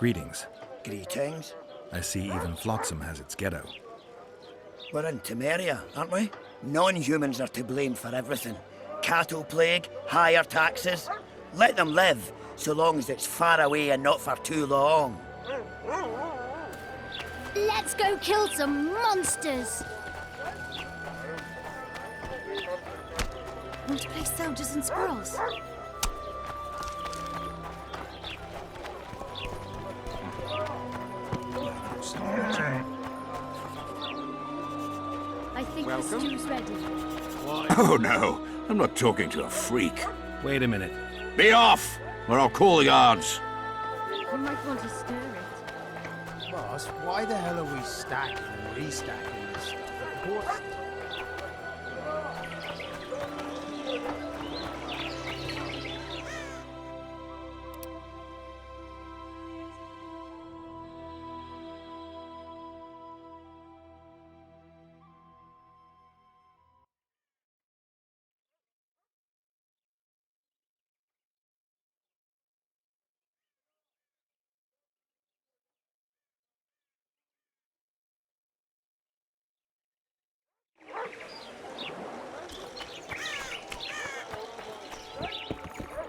Greetings. Greetings. I see even Flotsam has its ghetto. We're in Temeria, aren't we? Non-humans are to blame for everything. Cattle plague, higher taxes. Let them live, so long as it's far away and not for too long. Let's go kill some monsters! Want to play soldiers and squirrels? I think the stew's ready. Oh no, I'm not talking to a freak. Wait a minute. Be off, or I'll call the guards. You might want to stir it. Boss, why the hell are we stacking and restacking this stuff? Of course.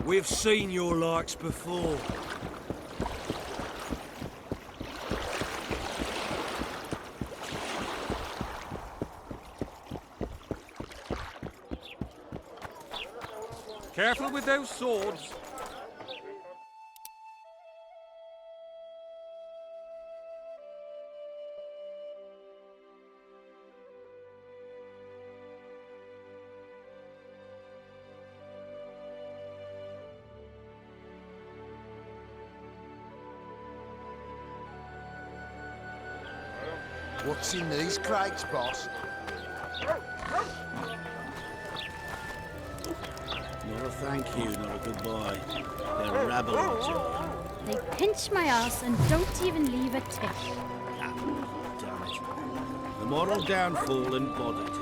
We've seen your likes before. Careful with those swords. What's in these crates, boss? Not a thank you, not a goodbye. They're rabble each other. They pinch my ass and don't even leave a tip. Damn it. The moral downfall embodied.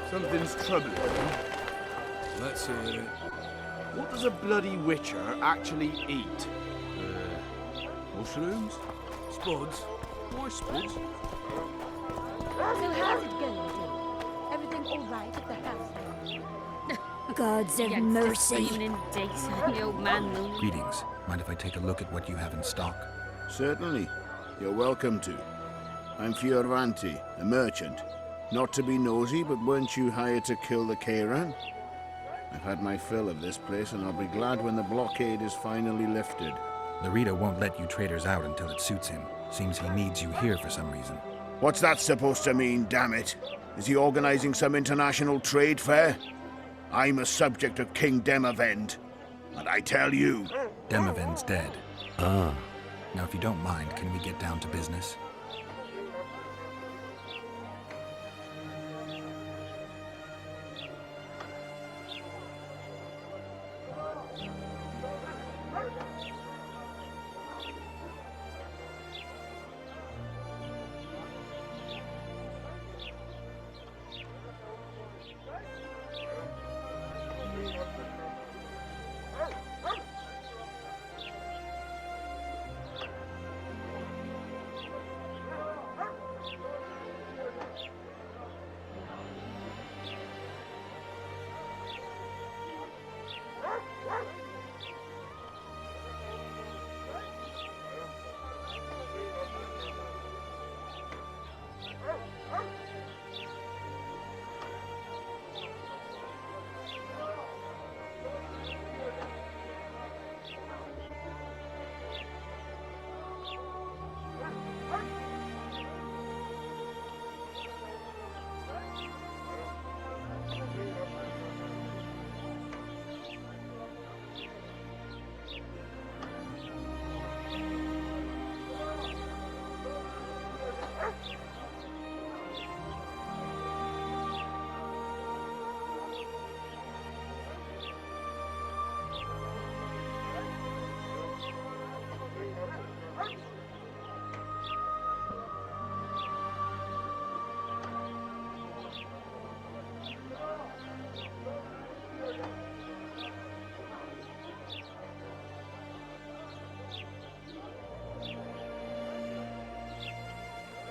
Something's troubling you. Let's hear it. What does a bloody witcher actually eat? Mushrooms? Spuds? Why spuds? So how's it going, Dave? Everything all right at the house? Gods of mercy. The old man moaning. Greetings. Mind if I take a look at what you have in stock? Certainly. You're welcome to. I'm Fioravanti, a merchant. Not to be nosy, but weren't you hired to kill the Kairan? I've had my fill of this place, and I'll be glad when the blockade is finally lifted. Larita won't let you traders out until it suits him. Seems he needs you here for some reason. What's that supposed to mean, damn it? Is he organizing some international trade fair? I'm a subject of King Demavend, and I tell you... Demavend's dead. Ah. Now, if you don't mind, can we get down to business?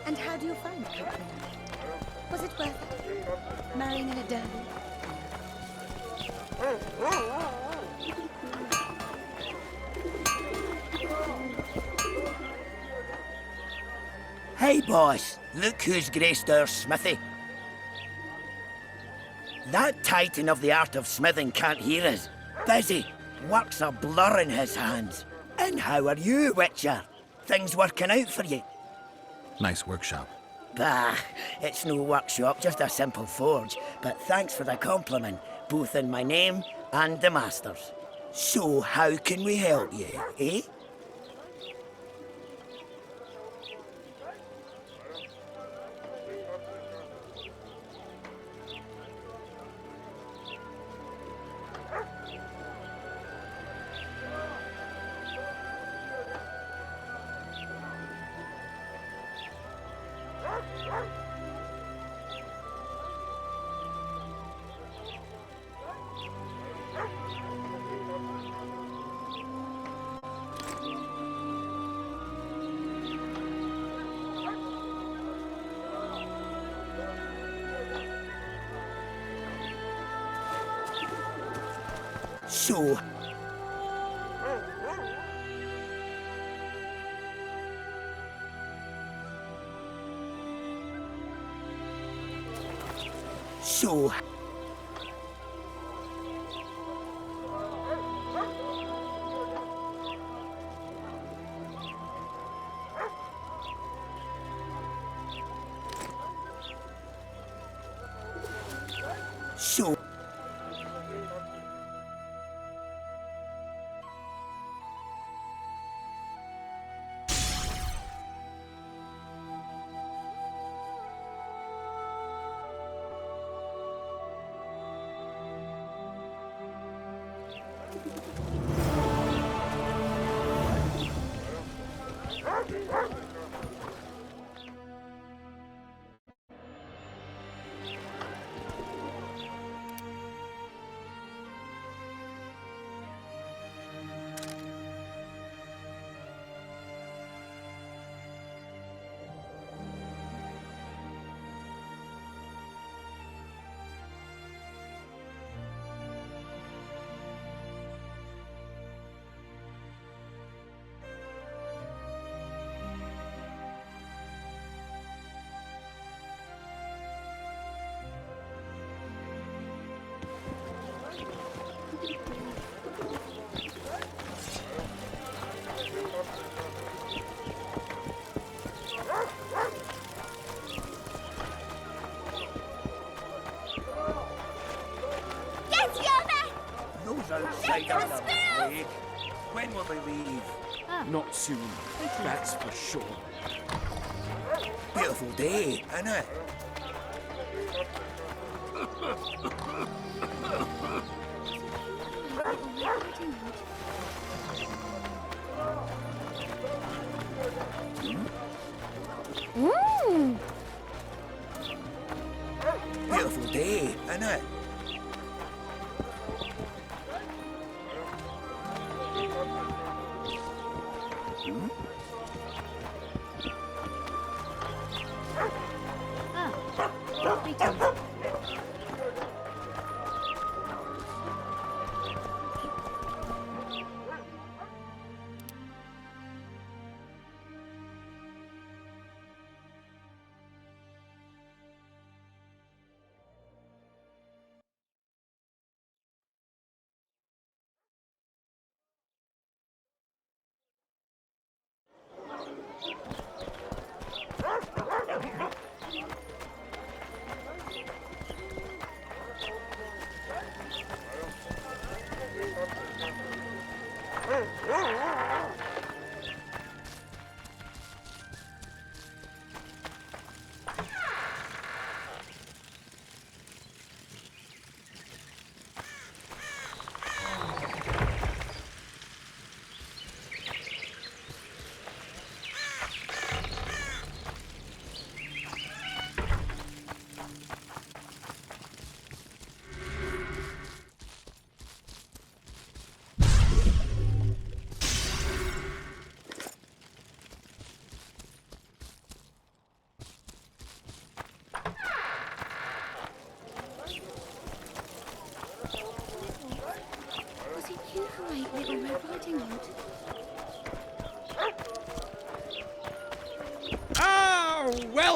And how do you find company? Was it worth it? Marrying in a derby? Hey, boss. Look who's graced our smithy. That titan of the art of smithing can't hear us. Busy. Work's a blur in his hands. And how are you, Witcher? Things working out for you? Nice workshop. Bah, it's no workshop, just a simple forge. But thanks for the compliment, both in my name and the master's. So how can we help you, eh? So... So... So... Those outsiders are plague. When will they leave? Not soon, that's for sure. Beautiful day, isn't it? Beautiful day, isn't it?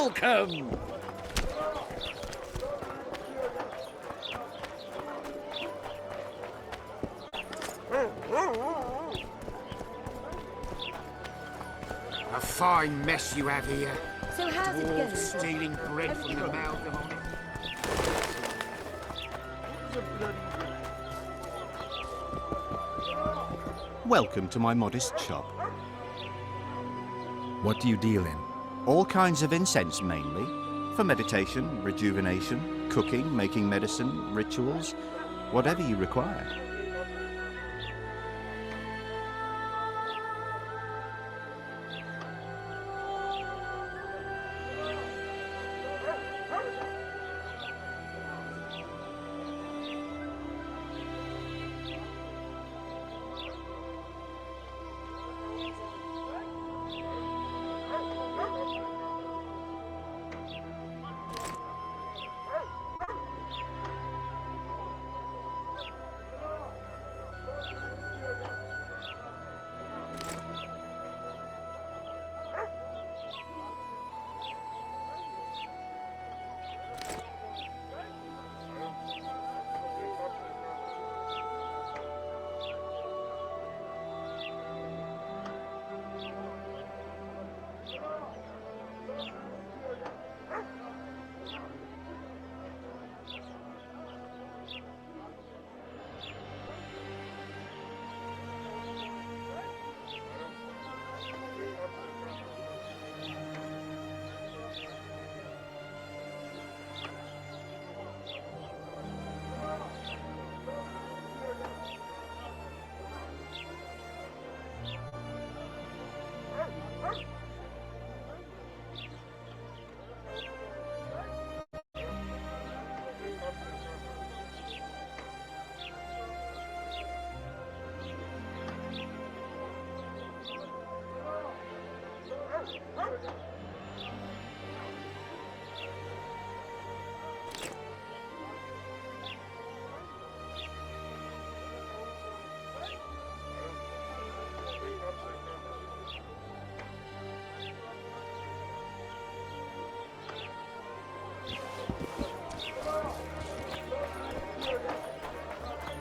welcome! A fine mess you have here. So how's it going? Dwarves stealing bread from the mouth of honest. Welcome to my modest shop. What do you deal in? All kinds of incense mainly, for meditation, rejuvenation, cooking, making medicine, rituals, whatever you require.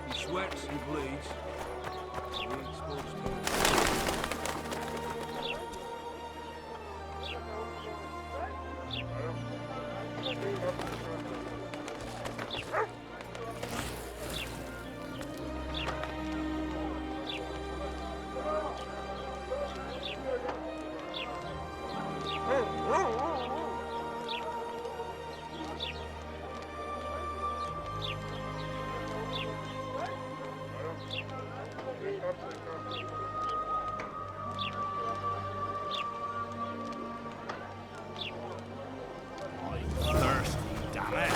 He sweats, he bleeds. He ain't supposed to. I'm thirsty, damn it.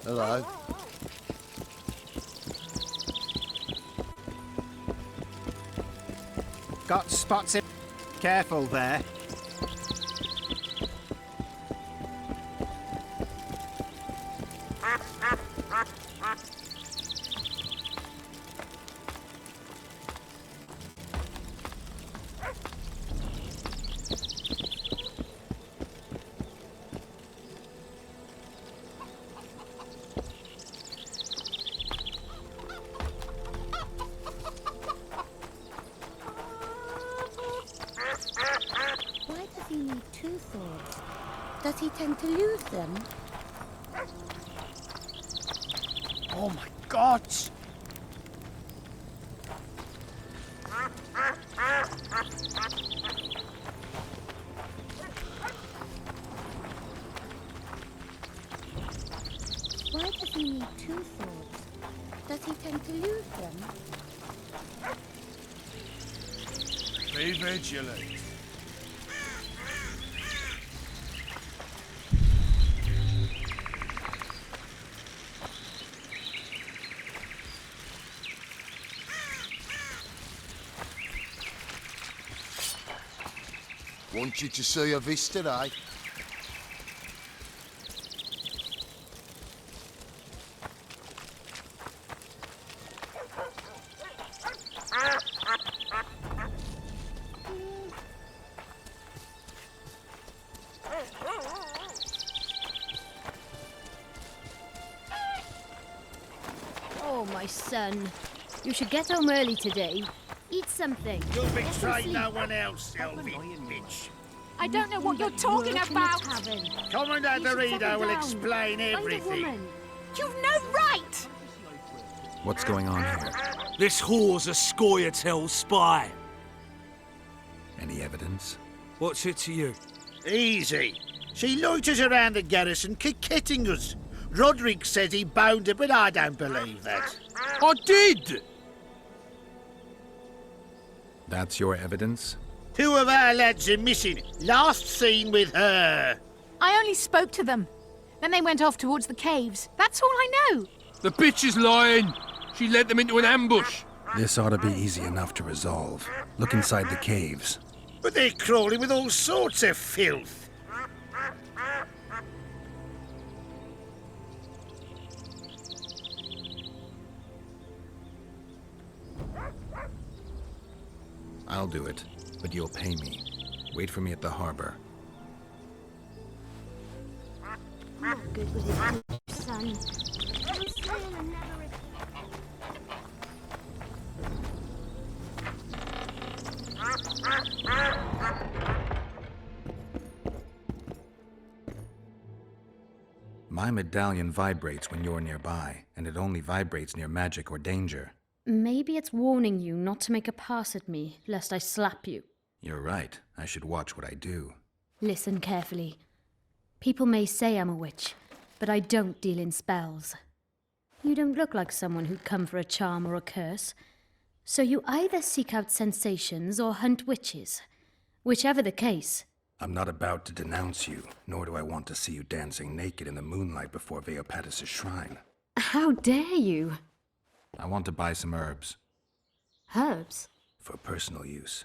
Hello. Got spots in. Careful there. Why does he need two swords? Does he tend to lose them? Oh my God! need two swords. Does he tend to lose them? Be vigilant. Want you to see a vista, eh? Oh, my son. You should get home early today. Eat something. You'll Get some betray sleep. no one else, Elvin bitch. I don't know what you're talking Work in the about. tavern. Commander You should Dorito settle will down. explain Find a everything. woman. You've no right! What's going on here? This whore's a Scoia'tael spy. Any evidence? What's it to you? Easy. She loiters around the garrison, kick-kitting us. Roderick says he bound her, but I don't believe that. I did! That's your evidence? 2 of our lads are missing. Last seen with her. I only spoke to them. Then they went off towards the caves. That's all I know. The bitch is lying. She led them into an ambush. This ought to be easy enough to resolve. Look inside the caves. But they're crawling with all sorts of filth. I'll do it, but you'll pay me. Wait for me at the harbor. Not good with his son. He'll sail and never return. My medallion vibrates when you're nearby, and it only vibrates near magic or danger. Maybe it's warning you not to make a pass at me, lest I slap you. You're right. I should watch what I do. Listen carefully. People may say I'm a witch, but I don't deal in spells. You don't look like someone who'd come for a charm or a curse. So you either seek out sensations or hunt witches. Whichever the case. I'm not about to denounce you, nor do I want to see you dancing naked in the moonlight before Veopatis' shrine. How dare you? I want to buy some herbs. Herbs? For personal use.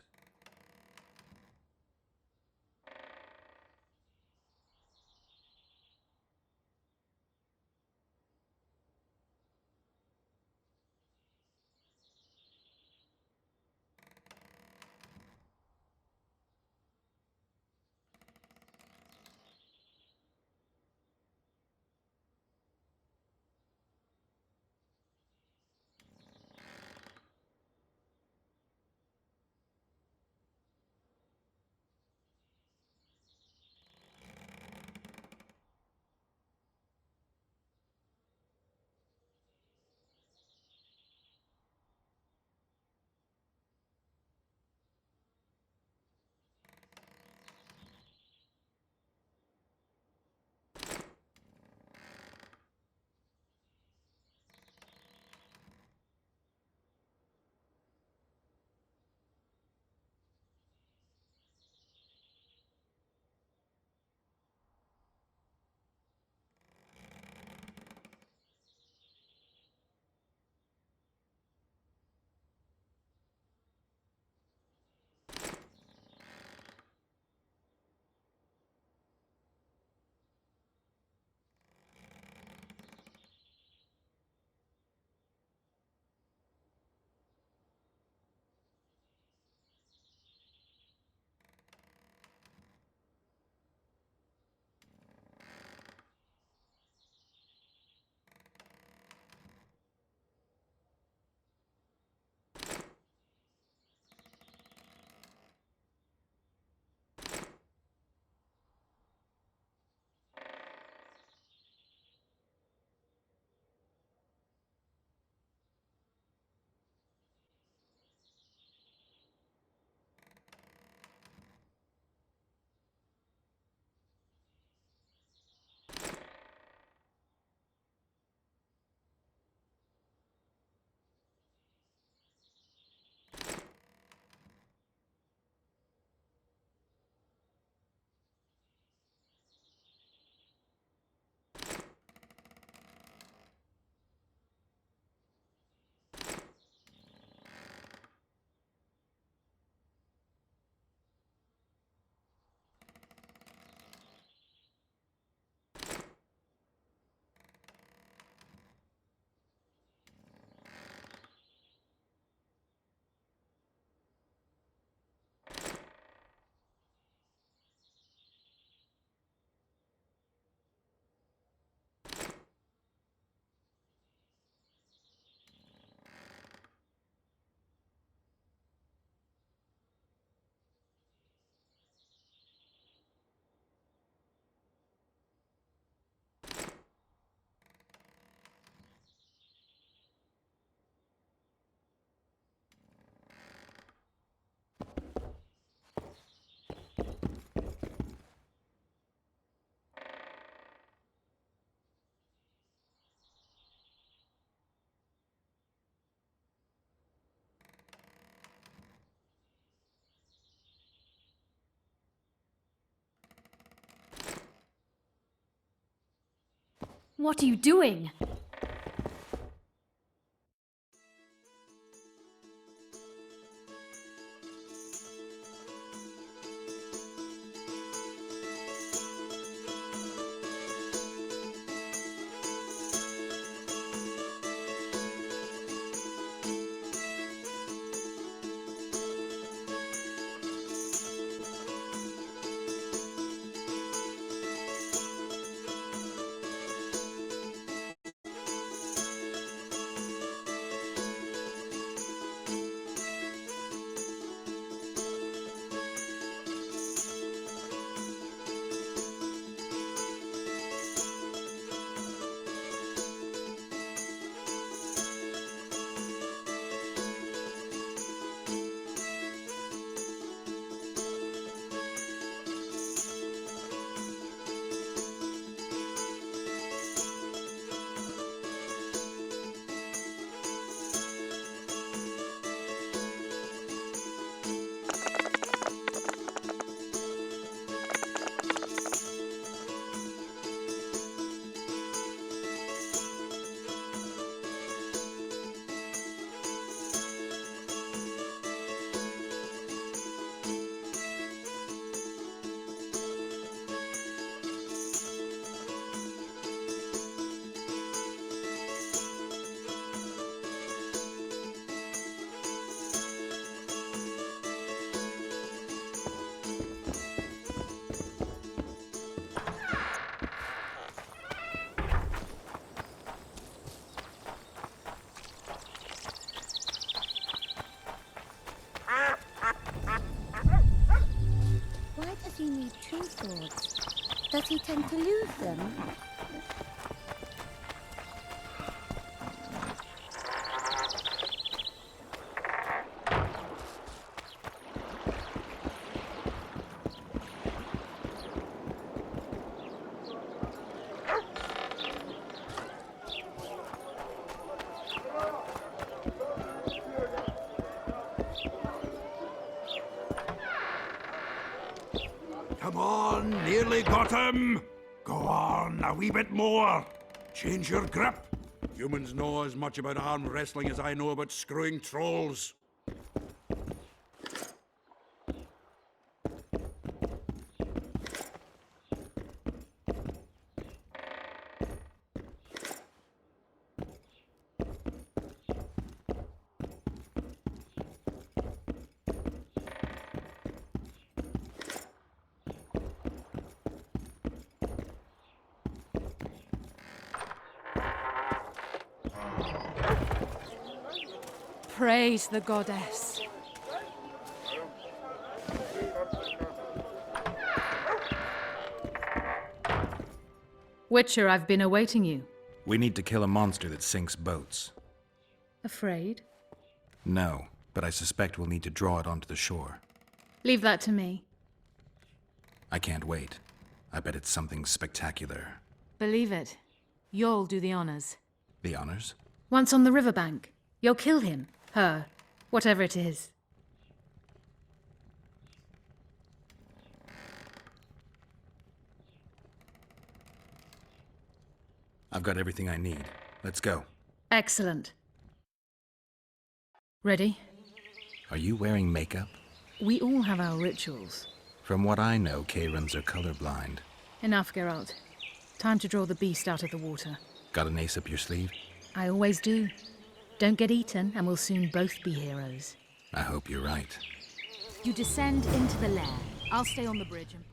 What are you doing? Does he need two swords? Does he tend to lose them? Come on, nearly got him! Go on, a wee bit more! Change your grip! Humans know as much about arm wrestling as I know about screwing trolls. Praise the goddess. Witcher, I've been awaiting you. We need to kill a monster that sinks boats. Afraid? No, but I suspect we'll need to draw it onto the shore. Leave that to me. I can't wait. I bet it's something spectacular. Believe it. You'll do the honors. The honors? Once on the riverbank, you'll kill him, her, whatever it is. I've got everything I need. Let's go. Excellent. Ready? Are you wearing makeup? We all have our rituals. From what I know, Kayrans are colorblind. Enough, Geralt. Time to draw the beast out of the water. Got an ace up your sleeve? I always do. Don't get eaten, and we'll soon both be heroes. I hope you're right. You descend into the lair. I'll stay on the bridge and...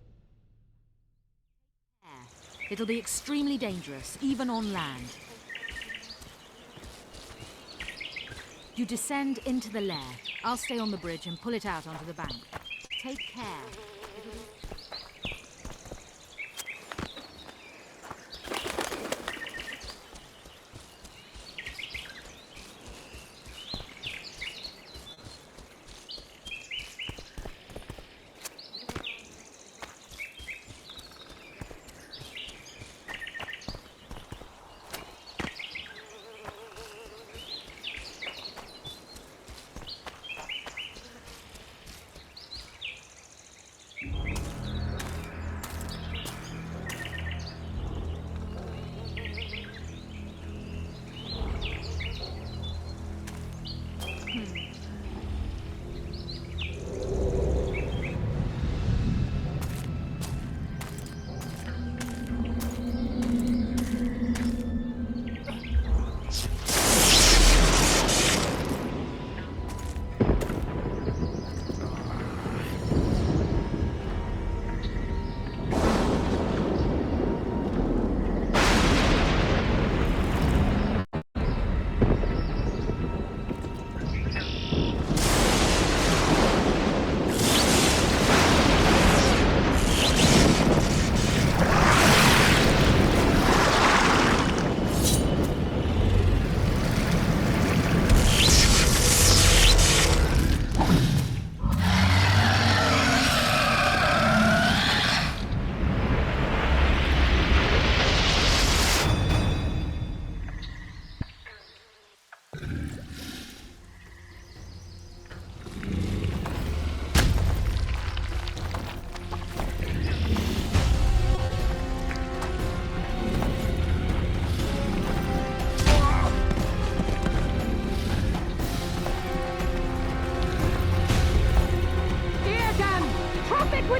It'll be extremely dangerous, even on land. You descend into the lair. I'll stay on the bridge and pull it out onto the bank. Take care.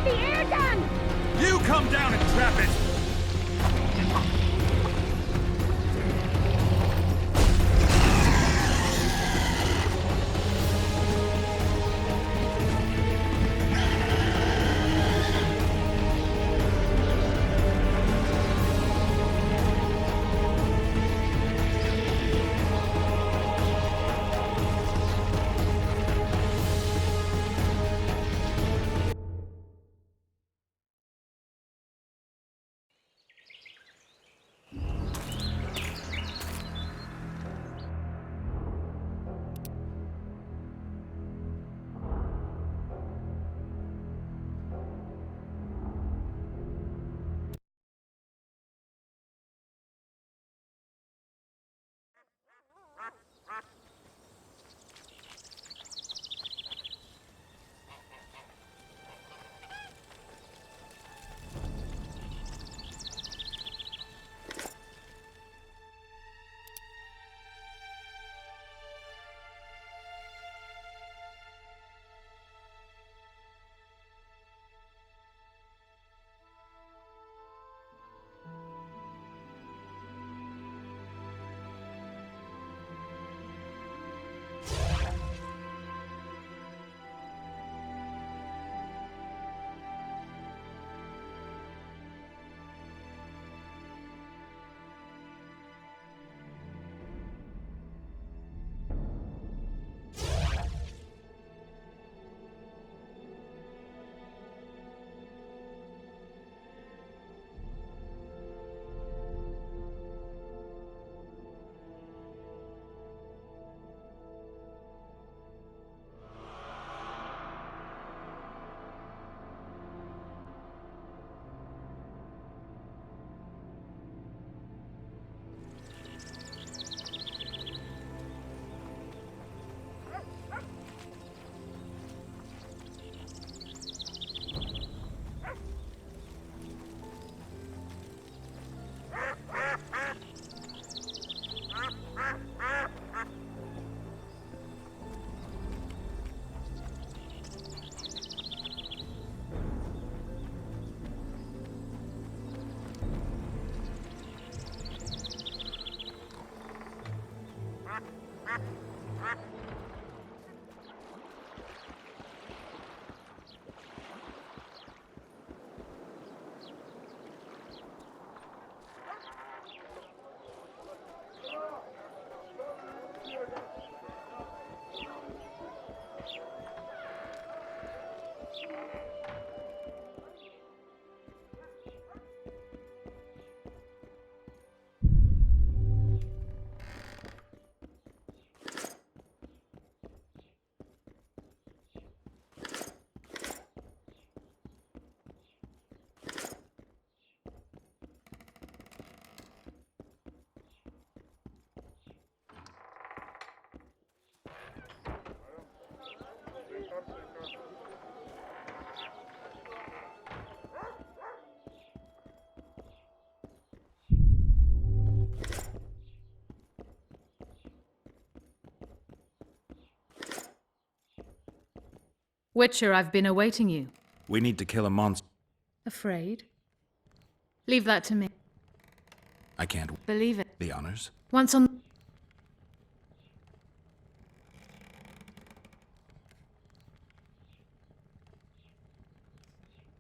with the air gun! You come down and trap it! Witcher, I've been awaiting you. We need to kill a monster. Afraid? Leave that to me. I can't. Believe it. The honors? Once on...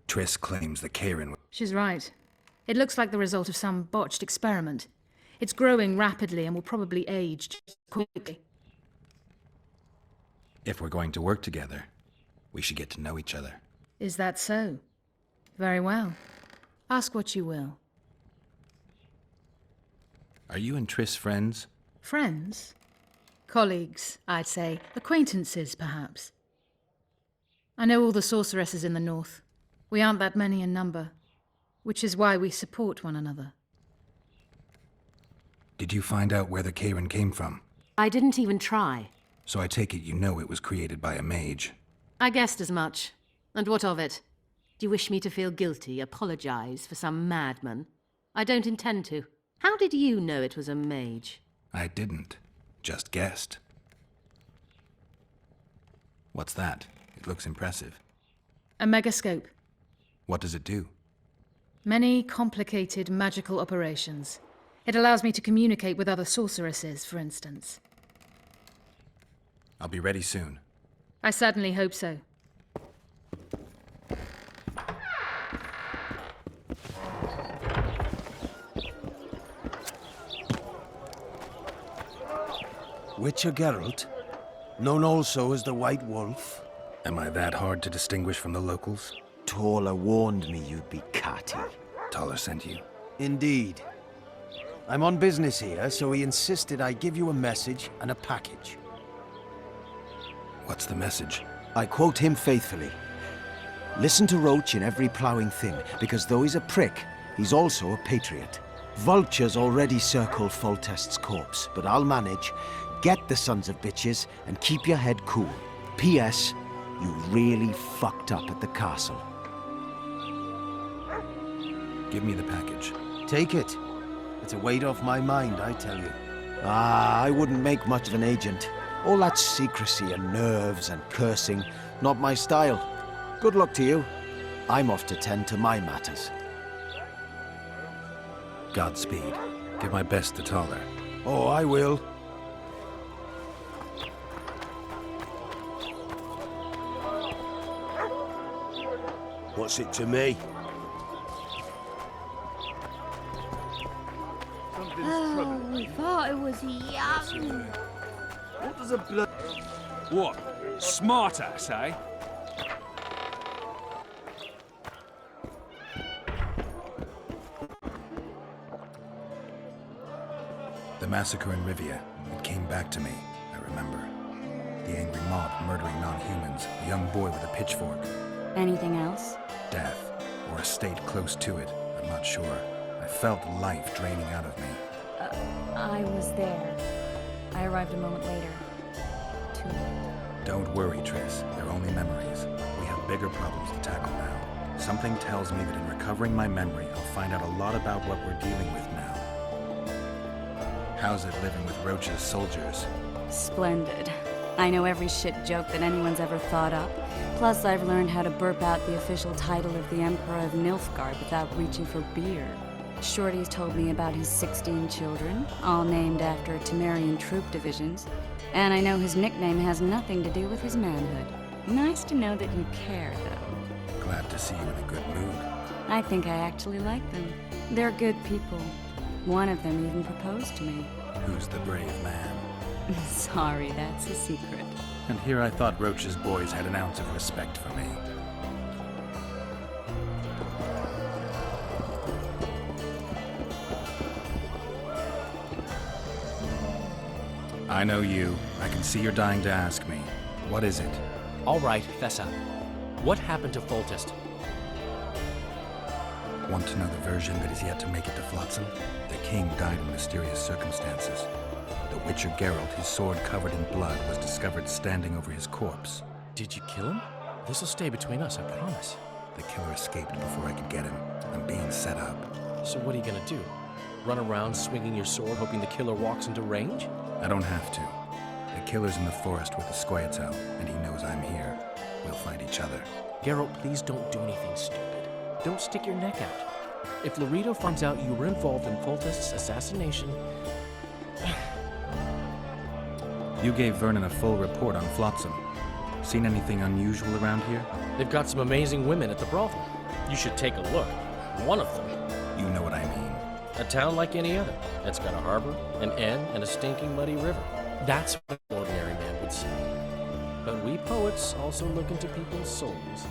Triss claims the Karen. She's right. It looks like the result of some botched experiment. It's growing rapidly and will probably age just quickly. If we're going to work together, we should get to know each other. Is that so? Very well. Ask what you will. Are you and Triss friends? Friends? Colleagues, I'd say. Acquaintances, perhaps. I know all the sorceresses in the north. We aren't that many in number, which is why we support one another. Did you find out where the Karen came from? I didn't even try. So I take it you know it was created by a mage. I guessed as much. And what of it? Do you wish me to feel guilty, apologize for some madman? I don't intend to. How did you know it was a mage? I didn't. Just guessed. What's that? It looks impressive. A megascope. What does it do? Many complicated magical operations. It allows me to communicate with other sorceresses, for instance. I'll be ready soon. I certainly hope so. Witcher Geralt, known also as the White Wolf. Am I that hard to distinguish from the locals? Taller warned me you'd be catty. Taller sent you? Indeed. I'm on business here, so he insisted I give you a message and a package. What's the message? I quote him faithfully. Listen to Roach in every ploughing thing, because though he's a prick, he's also a patriot. Vultures already circle Foltest's corpse, but I'll manage. Get the sons of bitches and keep your head cool. P.S. You really fucked up at the castle. Give me the package. Take it. It's a weight off my mind, I tell you. I wouldn't make much of an agent. All that secrecy and nerves and cursing, not my style. Good luck to you. I'm off to tend to my matters. Godspeed. Give my best to Taller. Oh, I will. What's it to me? Oh, we thought it was young. What does a blood... What? Smartass, eh? The massacre in Rivia. It came back to me, I remember. The angry mob murdering non-humans, a young boy with a pitchfork. Anything else? Death, or a state close to it, I'm not sure. I felt life draining out of me. I was there. I arrived a moment later. Too late. Don't worry, Triss. They're only memories. We have bigger problems to tackle now. Something tells me that in recovering my memory, I'll find out a lot about what we're dealing with now. How's it living with Roach's soldiers? Splendid. I know every shit joke that anyone's ever thought up. Plus, I've learned how to burp out the official title of the Emperor of Nilfgaard without reaching for beer. Shorty's told me about his 16 children, all named after Temerian troop divisions. And I know his nickname has nothing to do with his manhood. Nice to know that you care, though. Glad to see you in a good mood. I think I actually like them. They're good people. One of them even proposed to me. Who's the brave man? Sorry, that's a secret. And here I thought Roach's boys had an ounce of respect for me. I know you. I can see you're dying to ask me. What is it? All right, Thessa. What happened to Foltest? Want to know the version that is yet to make it to Flotsam? The king died in mysterious circumstances. The Witcher Geralt, his sword covered in blood, was discovered standing over his corpse. Did you kill him? This'll stay between us, I promise. The killer escaped before I could get him. I'm being set up. So what are you gonna do? Run around swinging your sword hoping the killer walks into range? I don't have to. The killer's in the forest with the Squirtle, and he knows I'm here. We'll find each other. Geralt, please don't do anything stupid. Don't stick your neck out. If Laredo finds out you were involved in Foltest's assassination... You gave Vernon a full report on Flotsam. Seen anything unusual around here? They've got some amazing women at the brothel. You should take a look. One of them. You know what I mean. A town like any other. It's got a harbor, an inn, and a stinking muddy river. That's what an ordinary man would see. But we poets also look into people's souls.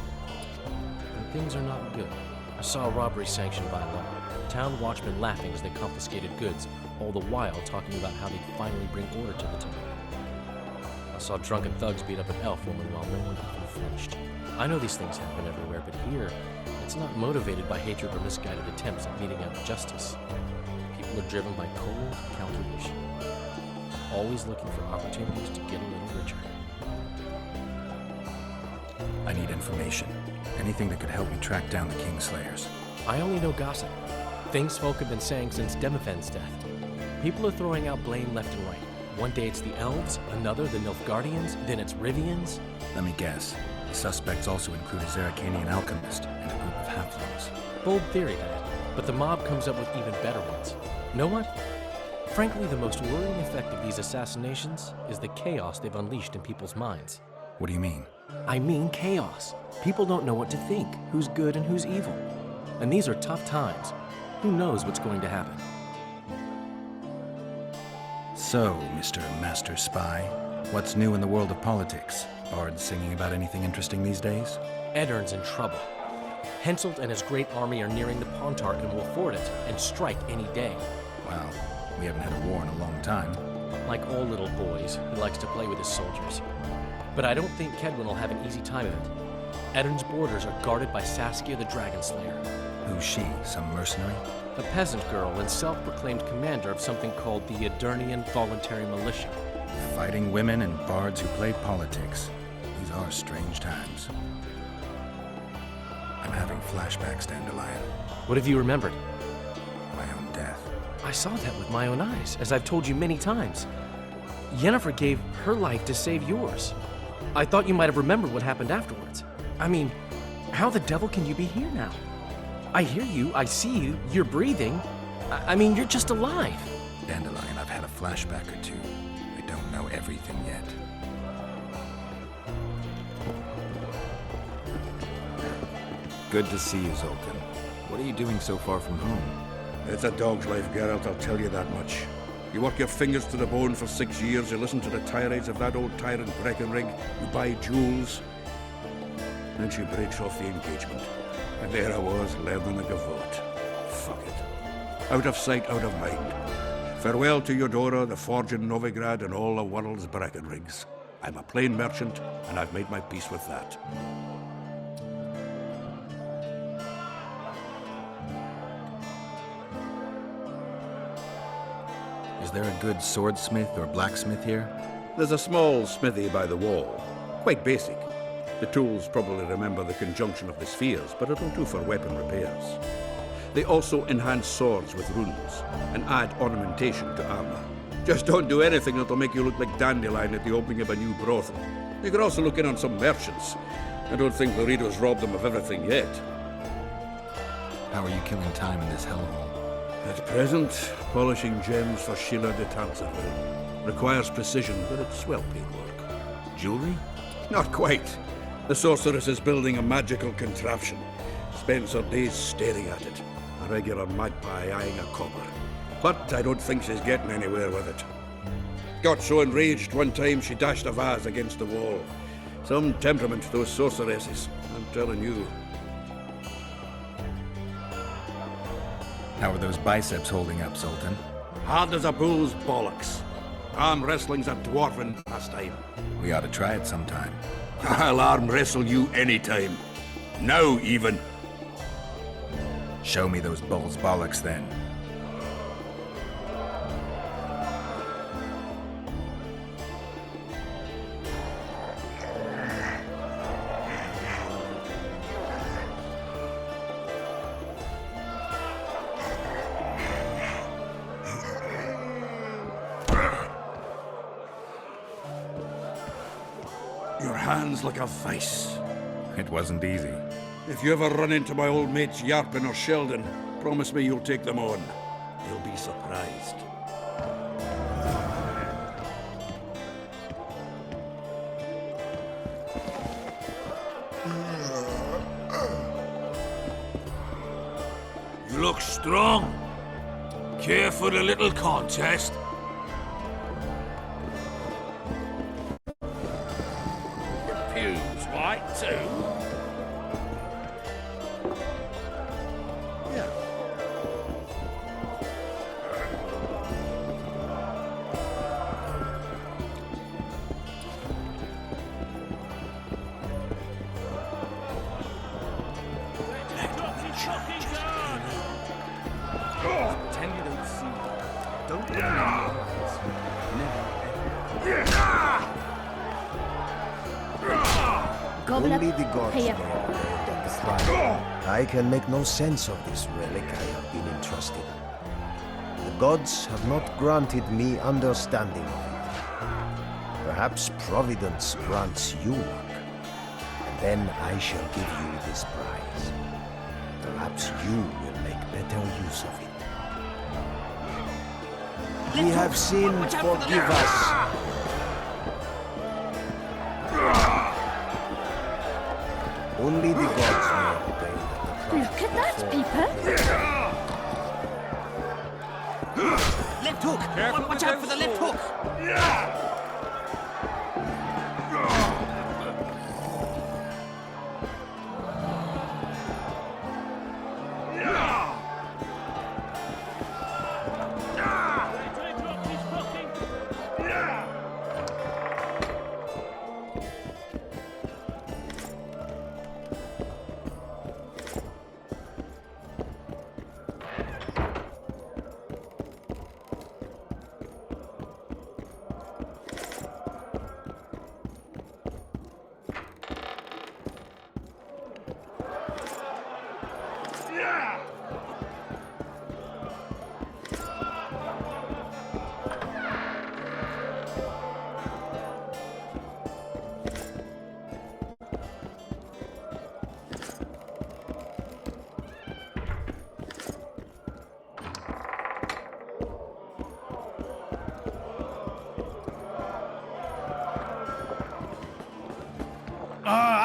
And things are not good. I saw a robbery sanctioned by law. Town watchmen laughing as they confiscated goods, all the while talking about how they'd finally bring order to the town. I saw drunken thugs beat up an elf woman while no one even flinched. I know these things happen everywhere, but here, it's not motivated by hatred or misguided attempts at meting out justice. People are driven by cold calculation, always looking for opportunities to get a little richer. I need information. Anything that could help me track down the Kingslayers. I only know gossip. Things folk have been saying since Demophen's death. People are throwing out blame left and right. One day it's the elves, another the Nilfgaardians, then it's Rivians. Let me guess. The suspects also include a Zeracanian alchemist and a group of halflings. Bold theory, that. But the mob comes up with even better ones. Know what? Frankly, the most worrying effect of these assassinations is the chaos they've unleashed in people's minds. What do you mean? I mean chaos. People don't know what to think, who's good and who's evil. And these are tough times. Who knows what's going to happen? So, Mr. Master Spy, what's new in the world of politics? Bards singing about anything interesting these days? Eddern's in trouble. Henselt and his great army are nearing the Pontart and will ford it and strike any day. Wow, we haven't had a war in a long time. Like all little boys, he likes to play with his soldiers. But I don't think Kedwin will have an easy time of it. Eddern's borders are guarded by Saskia the Dragon Slayer. Who's she? Some mercenary? A peasant girl and self-proclaimed commander of something called the Edirnian Voluntary Militia. Fighting women and bards who play politics. These are strange times. I'm having flashbacks, Dandelion. What have you remembered? My own death. I saw that with my own eyes, as I've told you many times. Yennefer gave her life to save yours. I thought you might have remembered what happened afterwards. I mean, how the devil can you be here now? I hear you, I see you, you're breathing. I mean, you're just alive. Dandelion, I've had a flashback or two. I don't know everything yet. Good to see you, Zoltan. What are you doing so far from home? It's a dog's life, Geralt, I'll tell you that much. You work your fingers to the bone for 6 years, you listen to the tirades of that old tyrant Breckenrig, you buy jewels. Then she breaks off the engagement. And there I was, learning the gavotte. Fuck it. Out of sight, out of mind. Farewell to Eudora, the forge in Novigrad, and all the world's Breckenrigs. I'm a plain merchant, and I've made my peace with that. Is there a good swordsmith or blacksmith here? There's a small smithy by the wall. Quite basic. The tools probably remember the conjunction of the spheres, but it'll do for weapon repairs. They also enhance swords with runes, and add ornamentation to armor. Just don't do anything that'll make you look like Dandelion at the opening of a new brothel. You could also look in on some merchants. I don't think Loredo's robbed them of everything yet. How are you killing time in this hellhole? At present, polishing gems for Sheila de Tanzerville. Requires precision, but it's well-paid work. Jewelry? Not quite. The sorceress is building a magical contraption. Spends her days staring at it. A regular magpie eyeing a copper. But I don't think she's getting anywhere with it. Got so enraged one time she dashed a vase against the wall. Some temperament, those sorceresses, I'm telling you. How are those biceps holding up, Zoltan? Hard as a bull's bollocks. Arm wrestling's a dwarven pastime. We ought to try it sometime. I'll arm wrestle you anytime. Now, even. Show me those bull's bollocks, then. Your hand's like a vice. It wasn't easy. If you ever run into my old mates Yarpin or Sheldon, promise me you'll take them on. They'll be surprised. You look strong. Care for the little contest? Pubes white too? Only the gods know the strike. I can make no sense of this relic I have been entrusted. The gods have not granted me understanding of it. Perhaps Providence grants you luck, and then I shall give you this prize. Perhaps perhaps you will make better use of it. We have sinned, forgive us. Only the gods may obey the Look at that, Peeper! Left hook! Watch out for the left hook!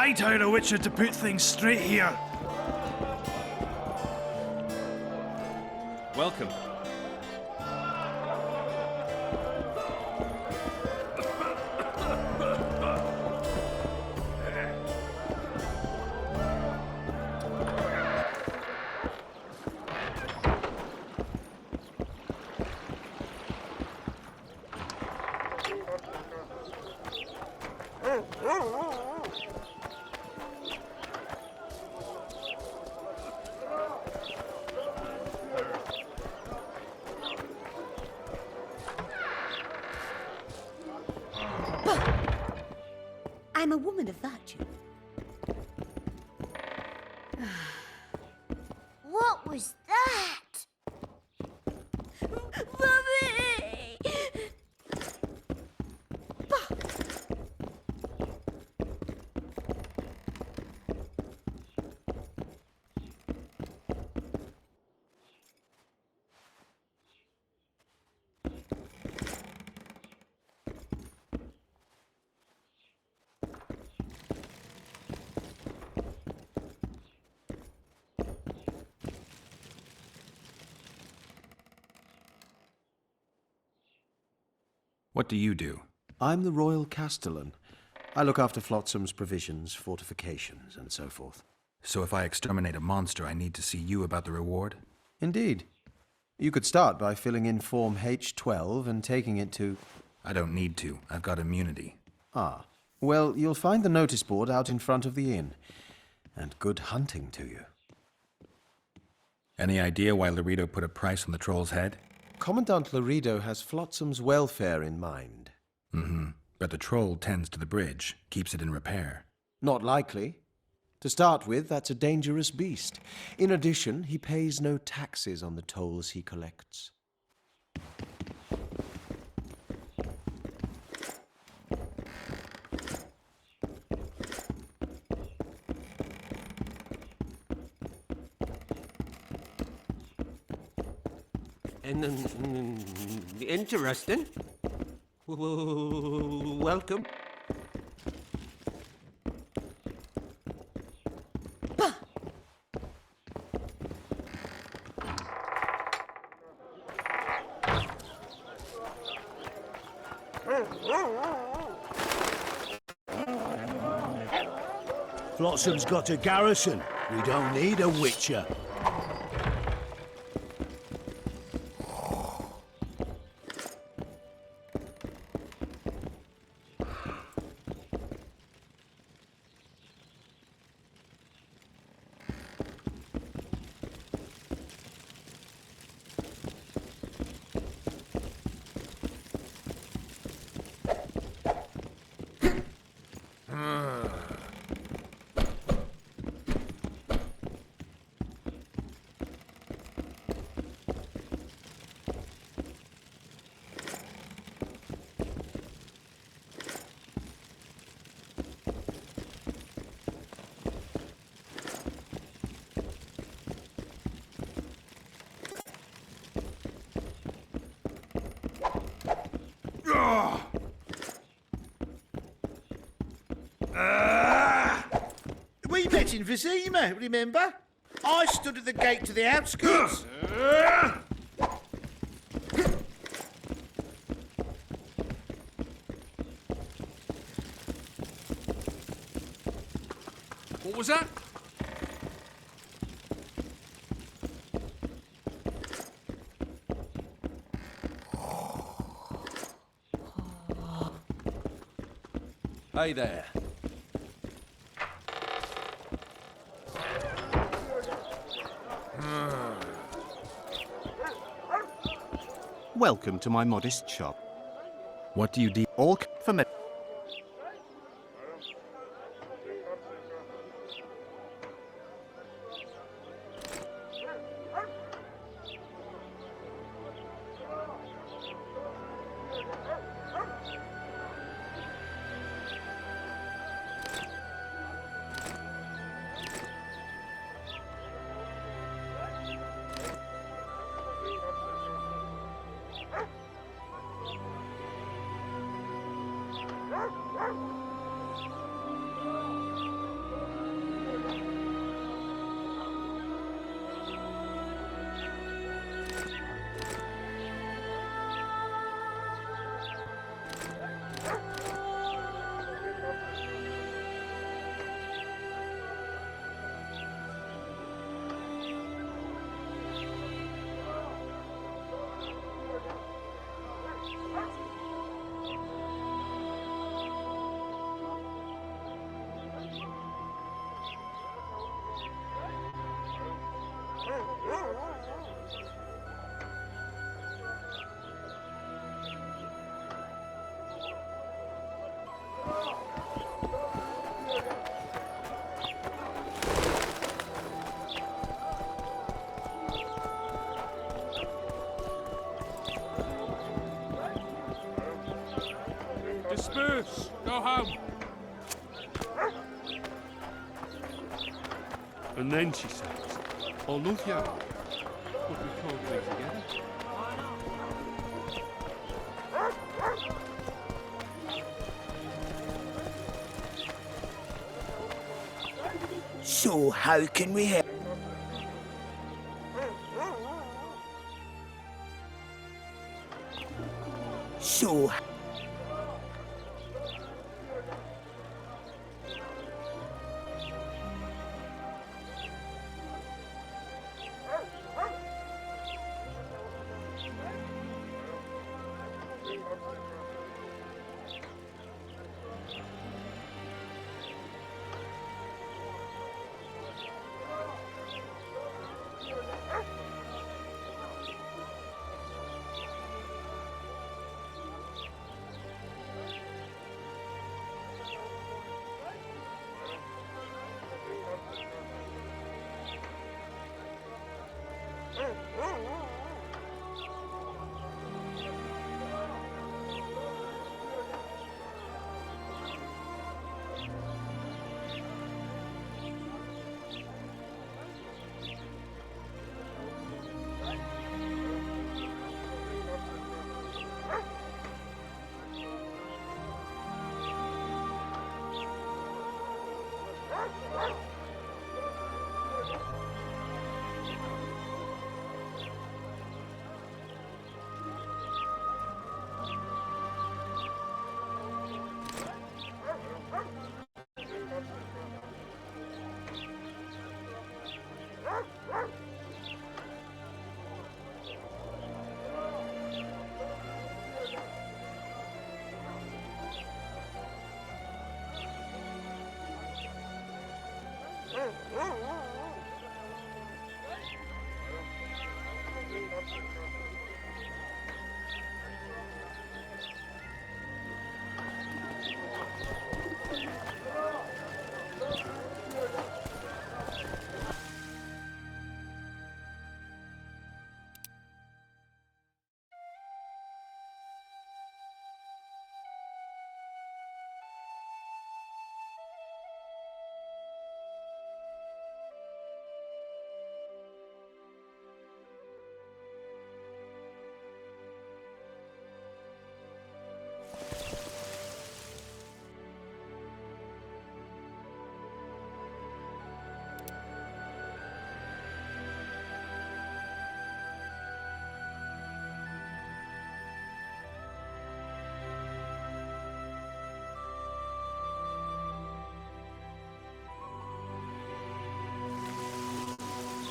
I'd hire a Witcher to put things straight here. Welcome. I'm a woman of virtue. What was that? Mummy! What do you do? I'm the royal castellan. I look after Flotsam's provisions, fortifications, and so forth. So if I exterminate a monster, I need to see you about the reward? Indeed. You could start by filling in Form H12 and taking it to... I don't need to. I've got immunity. Ah. Well, you'll find the notice board out in front of the inn. And good hunting to you. Any idea why Laredo put a price on the troll's head? Commandant Laredo has Flotsam's welfare in mind. Mm-hmm. But the troll tends to the bridge, keeps it in repair. Not likely. To start with, that's a dangerous beast. In addition, he pays no taxes on the tolls he collects. Interesting. Welcome. Flotsam's got a garrison. We don't need a Witcher. emphysema, remember? I stood at the gate to the outskirts. What was that? Hey there. Welcome to my modest shop. What do you deal? All for me. Disperse! Go home! And then she says, I love you. But we can't be together. So how can we help? So...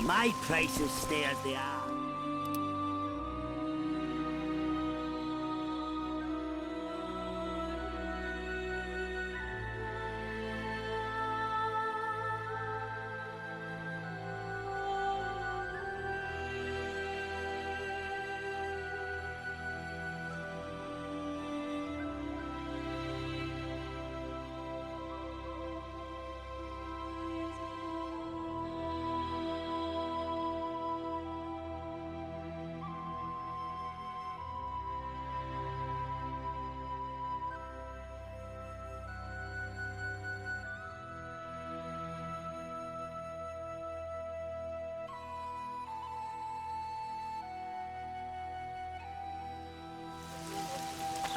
My prices stay as they are.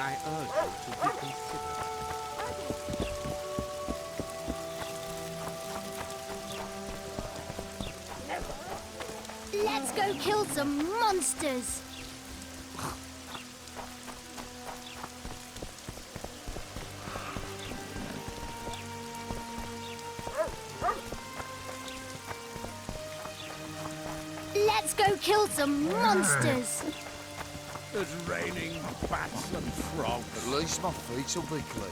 I urge you to reconsider. Let's go kill some monsters! Let's go kill some monsters! It's raining bats and frogs. At least my feet will be clean.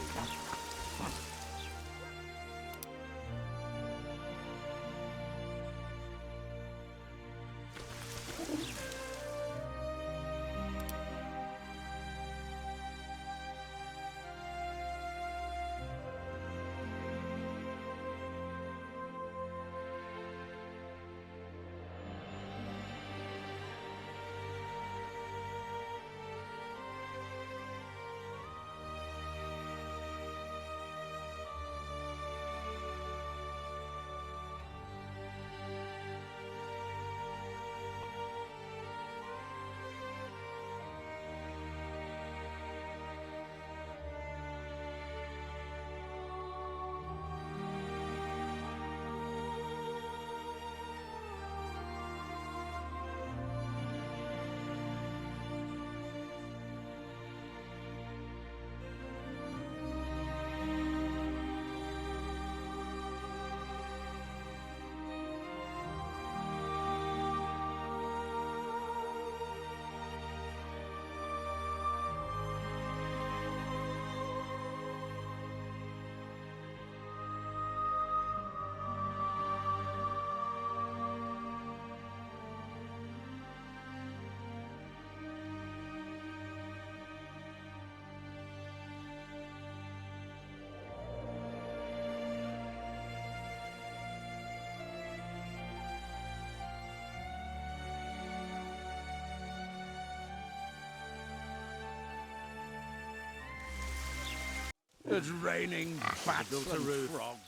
It's raining bats and frogs.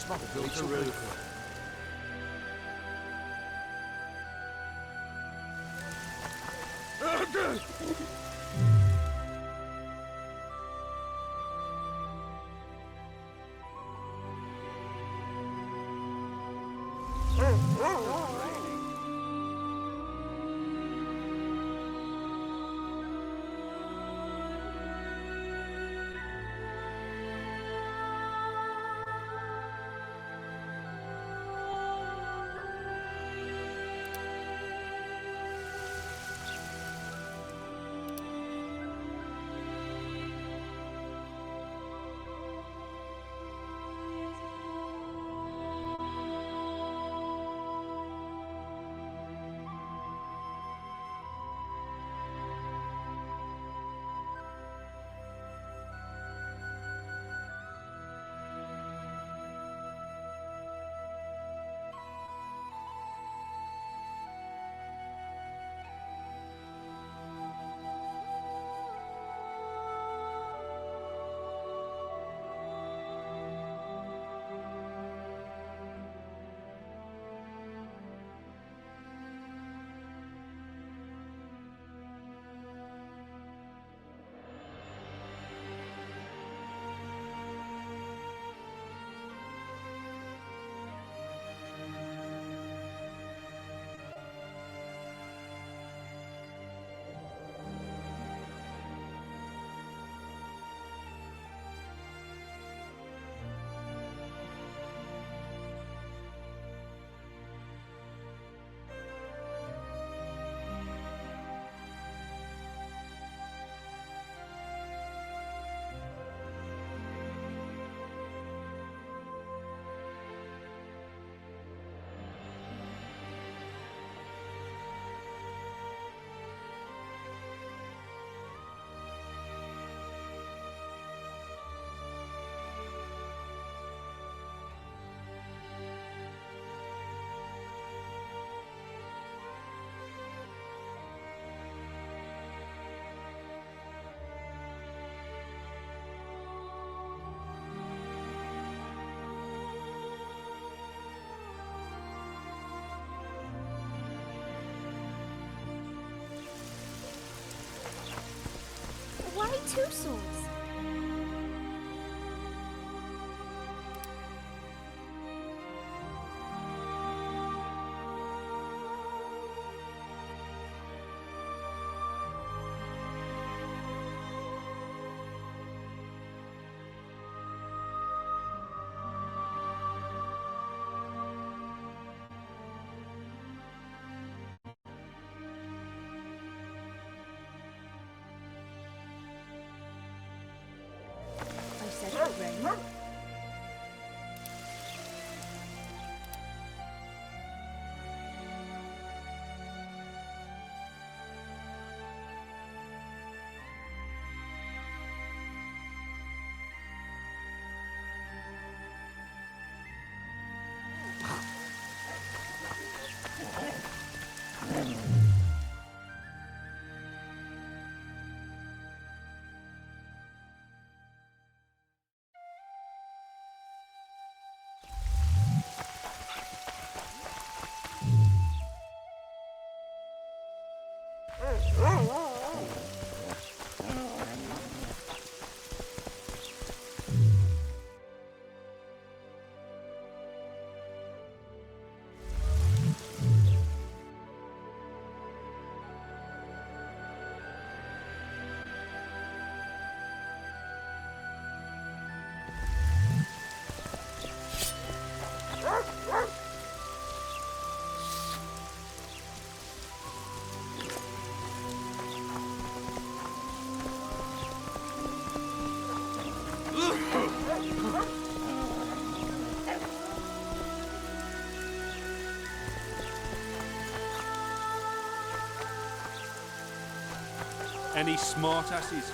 It's not built a roof. Why two swords? I said it would rain. Any smartasses?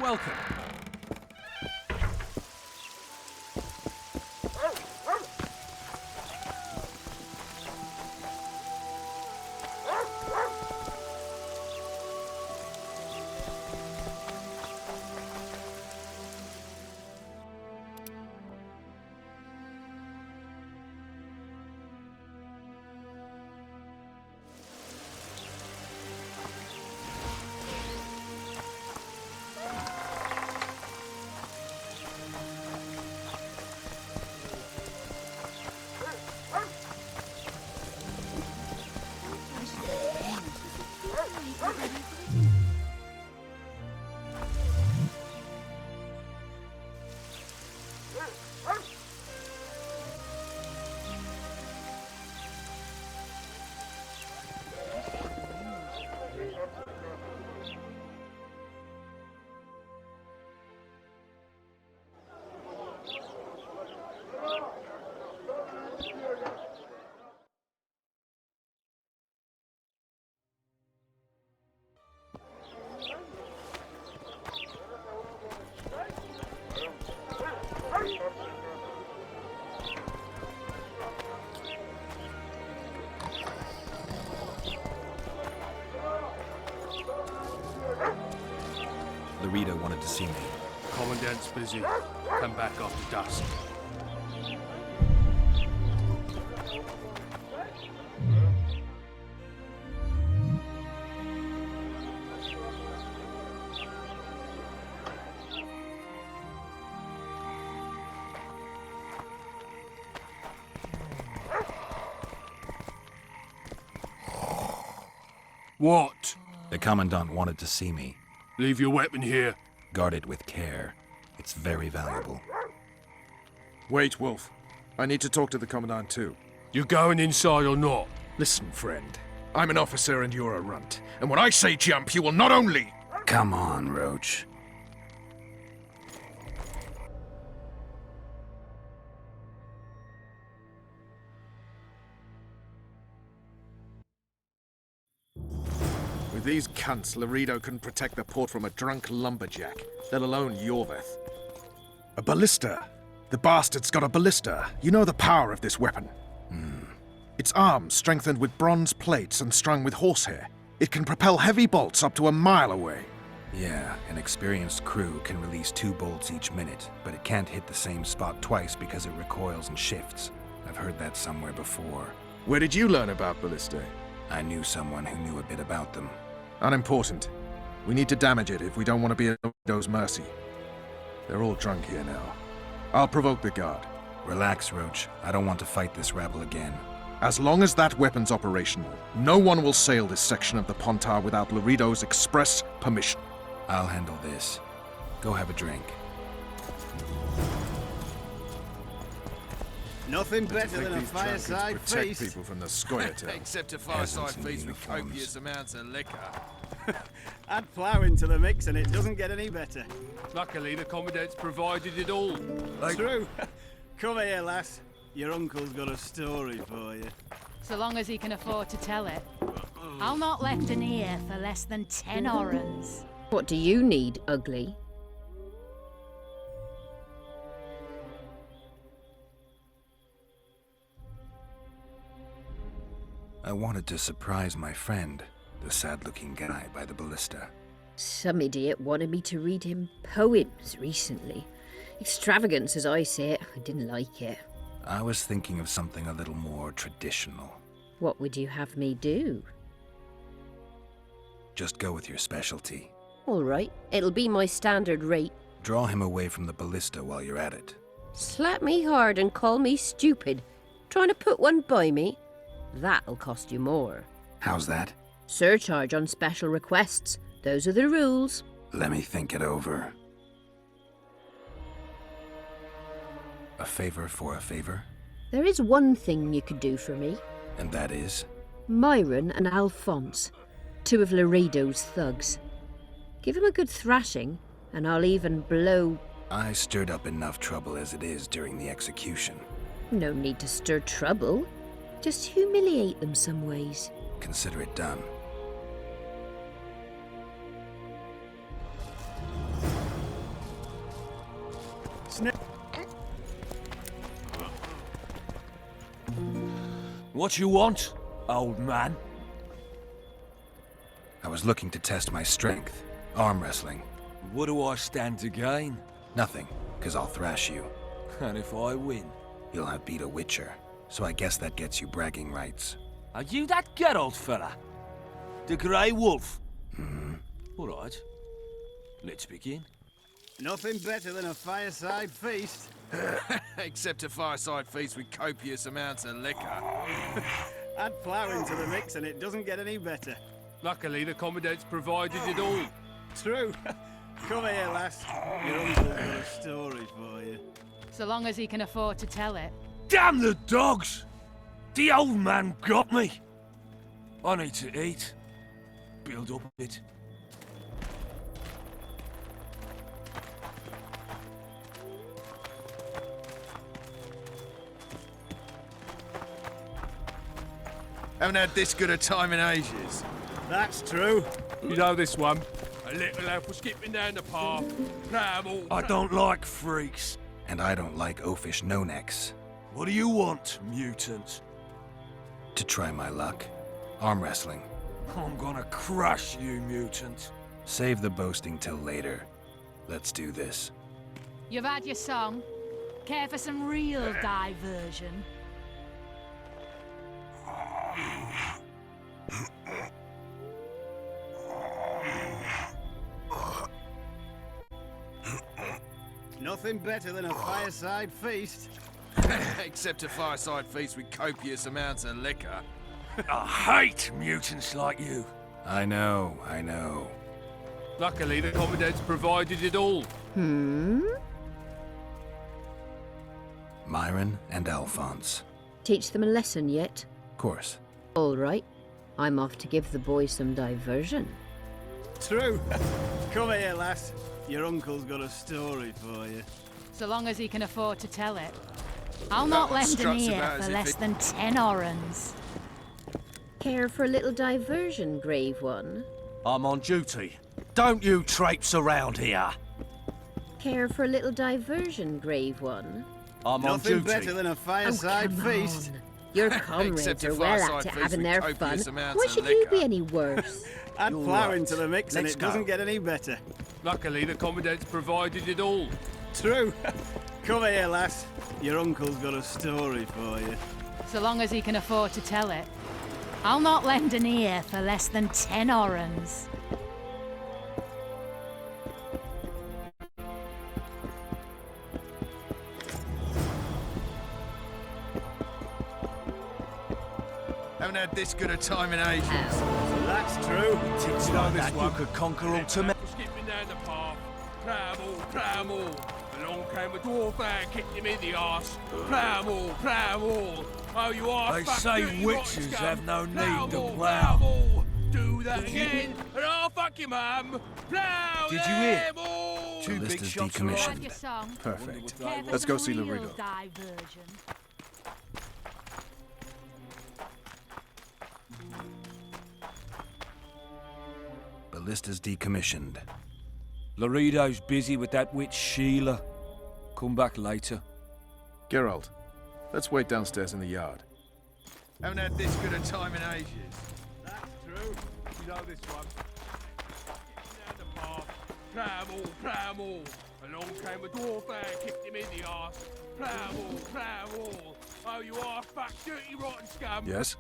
welcome. Laredo wanted to see me. Commandant's busy. Come back after dusk. What? The Commandant wanted to see me. Leave your weapon here. Guard it with care. It's very valuable. Wait, Wolf. I need to talk to the Commandant too. You going inside or not? Listen, friend. I'm an officer and you're a runt. And when I say jump, you will not only... Come on, Roach. With these cunts, Laredo can protect the port from a drunk lumberjack, let alone Yorveth. A ballista. The bastard's got a ballista. You know the power of this weapon. Its arms strengthened with bronze plates and strung with horsehair. It can propel heavy bolts up to a mile away. Yeah, an experienced crew can release 2 bolts each minute, but it can't hit the same spot twice because it recoils and shifts. I've heard that somewhere before. Where did you learn about ballistae? I knew someone who knew a bit about them. Unimportant. We need to damage it if we don't want to be at Laredo's mercy. They're all drunk here now. I'll provoke the guard. Relax, Roach. I don't want to fight this rabble again. As long as that weapon's operational, no one will sail this section of the Pontar without Laredo's express permission. I'll handle this. Go have a drink. Nothing better than a fireside protect feast. people from the Scoia'tail. Except a fireside Peasants in feast with uniforms. copious amounts of liquor. Add plough into the mix and it doesn't get any better. Luckily, the Commandant's provided it all. True. Come here, lass. Your uncle's got a story for you. So long as he can afford to tell it. I'll not left an ear for less than 10 orans. What do you need, ugly? I wanted to surprise my friend, the sad-looking guy by the ballista. Some idiot wanted me to read him poems recently. Extravagance, as I say it. I didn't like it. I was thinking of something a little more traditional. What would you have me do? Just go with your specialty. All right, it'll be my standard rate. Draw him away from the ballista while you're at it. Slap me hard and call me stupid. Trying to put one by me? That'll cost you more. How's that? Surcharge on special requests. Those are the rules. Let me think it over. A favor for a favor? There is one thing you could do for me. And that is? Myron and Alphonse, 2 of Laredo's thugs. Give him a good thrashing, and I'll even blow... I stirred up enough trouble as it is during the execution. No need to stir trouble. Just humiliate them some ways. Consider it done. What you want, old man? I was looking to test my strength. Arm wrestling. What do I stand to gain? Nothing, because I'll thrash you. And if I win? You'll have beat a Witcher, so I guess that gets you bragging rights. Are you that Geralt fella? The Grey Wolf? Hmm. All right. Let's begin. Nothing better than a fireside feast. Except a fireside feast with copious amounts of liquor. Add flour into the mix and it doesn't get any better. Luckily, the Commandant's provided it all. True. Come here, lass. Your uncle's got a story for you. So long as he can afford to tell it. Damn the dogs! The old man got me. I need to eat. Build up a bit. Haven't had this good a time in ages. That's true. You know this one. A little elf was skipping down the path. I don't like freaks. And I don't like oafish no-necks. What do you want, mutant? To try my luck. Arm wrestling. I'm gonna crush you, mutant. Save the boasting till later. Let's do this. You've had your song. Care for some real diversion? Nothing better than a fireside feast. Except a fireside feast with copious amounts of liquor. I hate mutants like you. I know. Luckily, the Commandant's provided it all. Myron and Alphonse. Teach them a lesson yet? Of course. All right. I'm off to give the boys some diversion. True. Come here, lass. Your uncle's got a story for you. So long as he can afford to tell it. I'll not lend an ear for less than 10 orens. Care for a little diversion, Grave One? I'm on duty. Don't you traipse around here. Care for a little diversion, Grave One? I'm on Nothing duty. better than a fireside feast. Your comrades are well at it, having their fun. Why should you be any worse? Add flour into the mix and it doesn't get any better. Luckily, the Commandant's provided it all. True. Come here, lass. Your uncle's got a story for you. So long as he can afford to tell it. I'll not lend an ear for less than 10 orens. Haven't had this good a time in ages. That's true. You know this one could conquer all Skipping down the path. Plough. Along came a dwarf and kicked him in the arse. Plough. Oh, you are. They say witches have no need to plough. Do that again, and I'll fuck your mum. Plough. Did you hear? Two big shots decommissioned. Perfect. Let's go see Laredo. Ballista's decommissioned. Laredo's busy with that witch Sheila. Come back later. Geralt, let's wait downstairs in the yard. Haven't had this good a time in ages. That's true. You know this one. Down the path. Plough. Along came a dwarf and kicked him in the arse. Plough. Oh, you are fuck dirty rotten scum. Yes?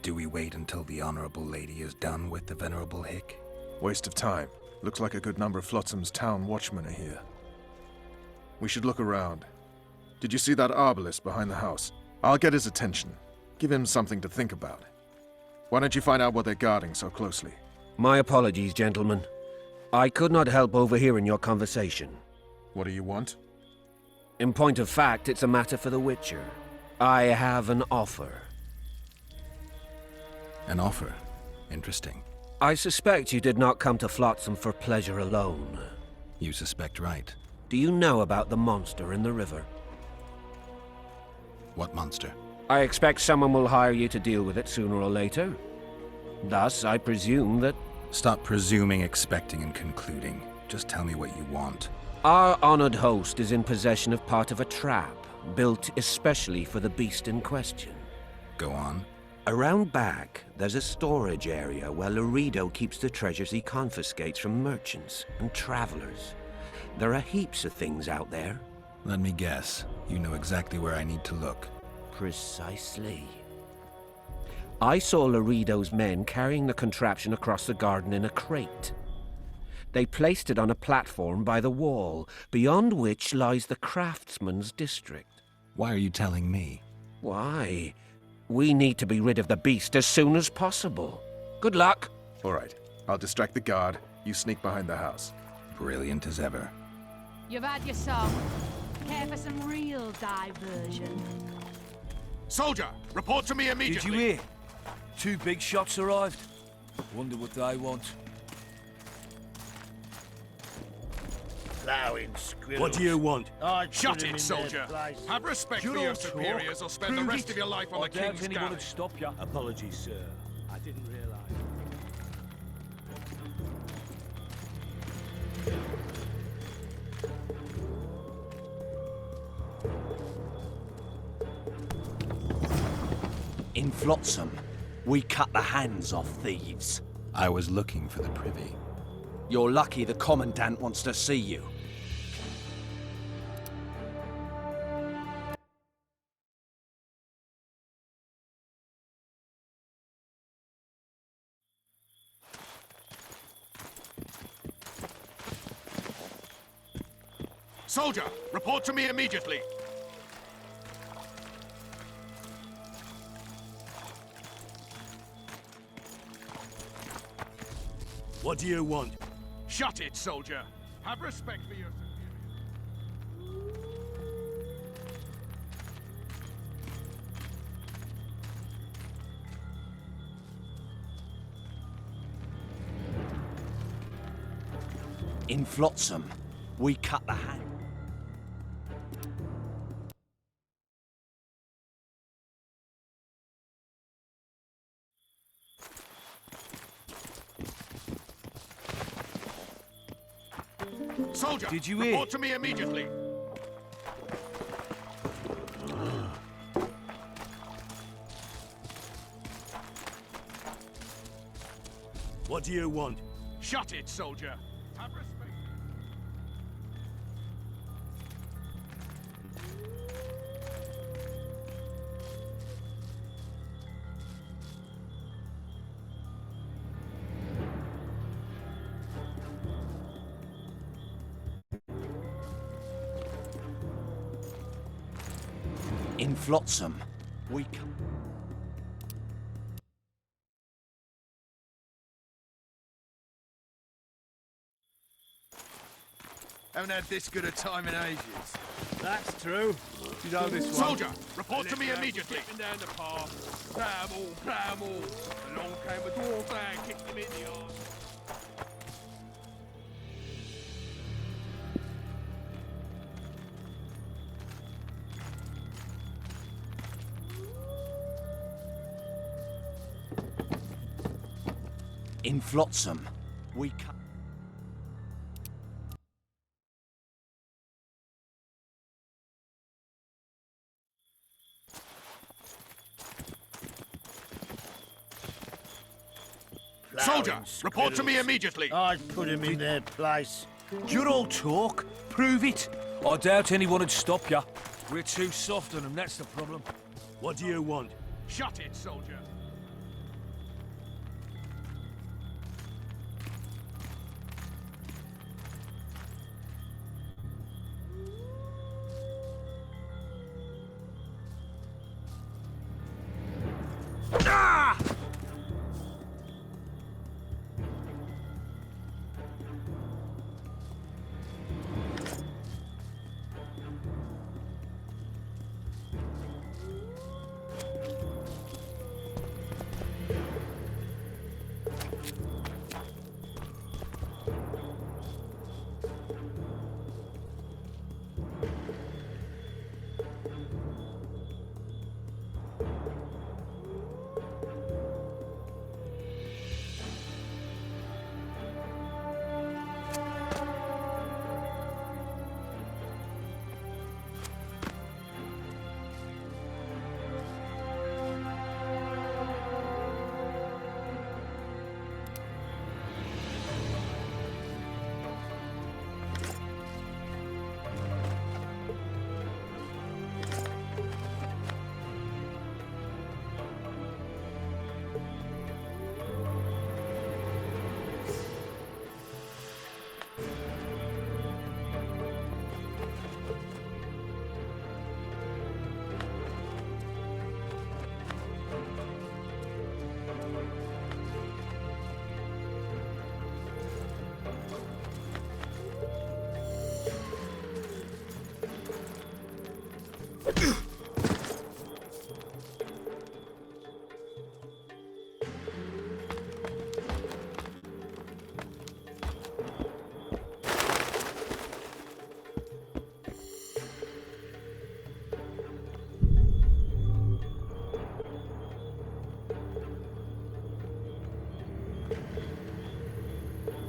Do we wait until the Honorable Lady is done with the Venerable Hick? Waste of time. Looks like a good number of Flotsam's town watchmen are here. We should look around. Did you see that arbalist behind the house? I'll get his attention. Give him something to think about. Why don't you find out what they're guarding so closely? My apologies, gentlemen. I could not help overhearing your conversation. What do you want? In point of fact, it's a matter for the Witcher. I have an offer. An offer? Interesting. I suspect you did not come to Flotsam for pleasure alone. You suspect right. Do you know about the monster in the river? What monster? I expect someone will hire you to deal with it sooner or later. Thus, I presume that... Stop presuming, expecting, and concluding. Just tell me what you want. Our honored host is in possession of part of a trap, built especially for the beast in question. Go on. Around back, there's a storage area where Laredo keeps the treasures he confiscates from merchants and travelers. There are heaps of things out there. Let me guess. You know exactly where I need to look. Precisely. I saw Laredo's men carrying the contraption across the garden in a crate. They placed it on a platform by the wall, beyond which lies the craftsman's district. Why are you telling me? Why? We need to be rid of the beast as soon as possible. Good luck. All right. I'll distract the guard. You sneak behind the house. Brilliant as ever. You've had your song. Care for some real diversion? Soldier, report to me immediately. Did you hear? 2 big shots arrived. Wonder what they want. Ploughing squirrels. What do you want? Shut it, soldier. Have respect for your superiors or spend the rest of your life on the king's anyone galley. would stop you. Apologies, sir. I didn't realise. In Flotsam, we cut the hands off thieves. I was looking for the privy. You're lucky the Commandant wants to see you. Soldier, report to me immediately. What do you want? Shut it, soldier. Have respect for your superiors. In Flotsam, we cut the hand. Soldier, Did you hear? report to me immediately. What do you want? Shut it, soldier. Have respect. In Flotsam, we cut... Haven't had this good a time in ages. That's true. You know this one. Soldier, report to me immediately. Down the path. Cram all. Along came a dwarf and kicked him in the arse. In Flotsam, we cut... Soldier, report to me immediately. I'd put him in their place. You're all talk. Prove it. I doubt anyone would stop you. We're too soft on them, that's the problem. What do you want? Shut it, soldier.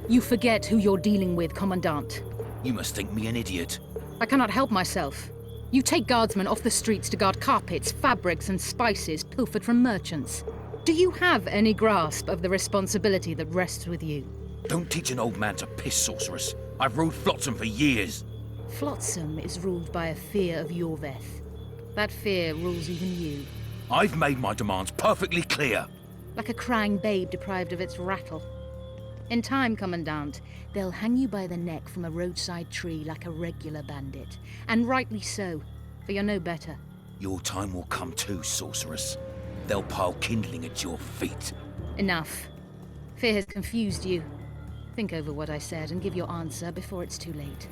You forget who you're dealing with, Commandant. You must think me an idiot. I cannot help myself. You take guardsmen off the streets to guard carpets, fabrics, and spices pilfered from merchants. Do you have any grasp of the responsibility that rests with you? Don't teach an old man to piss, sorceress. I've ruled Flotsam for years. Flotsam is ruled by a fear of Yorveth. That fear rules even you. I've made my demands perfectly clear. Like a crying babe deprived of its rattle. In time, Commandant, they'll hang you by the neck from a roadside tree like a regular bandit. And rightly so, for you're no better. Your time will come too, sorceress. They'll pile kindling at your feet. Enough. Fear has confused you. Think over what I said and give your answer before it's too late.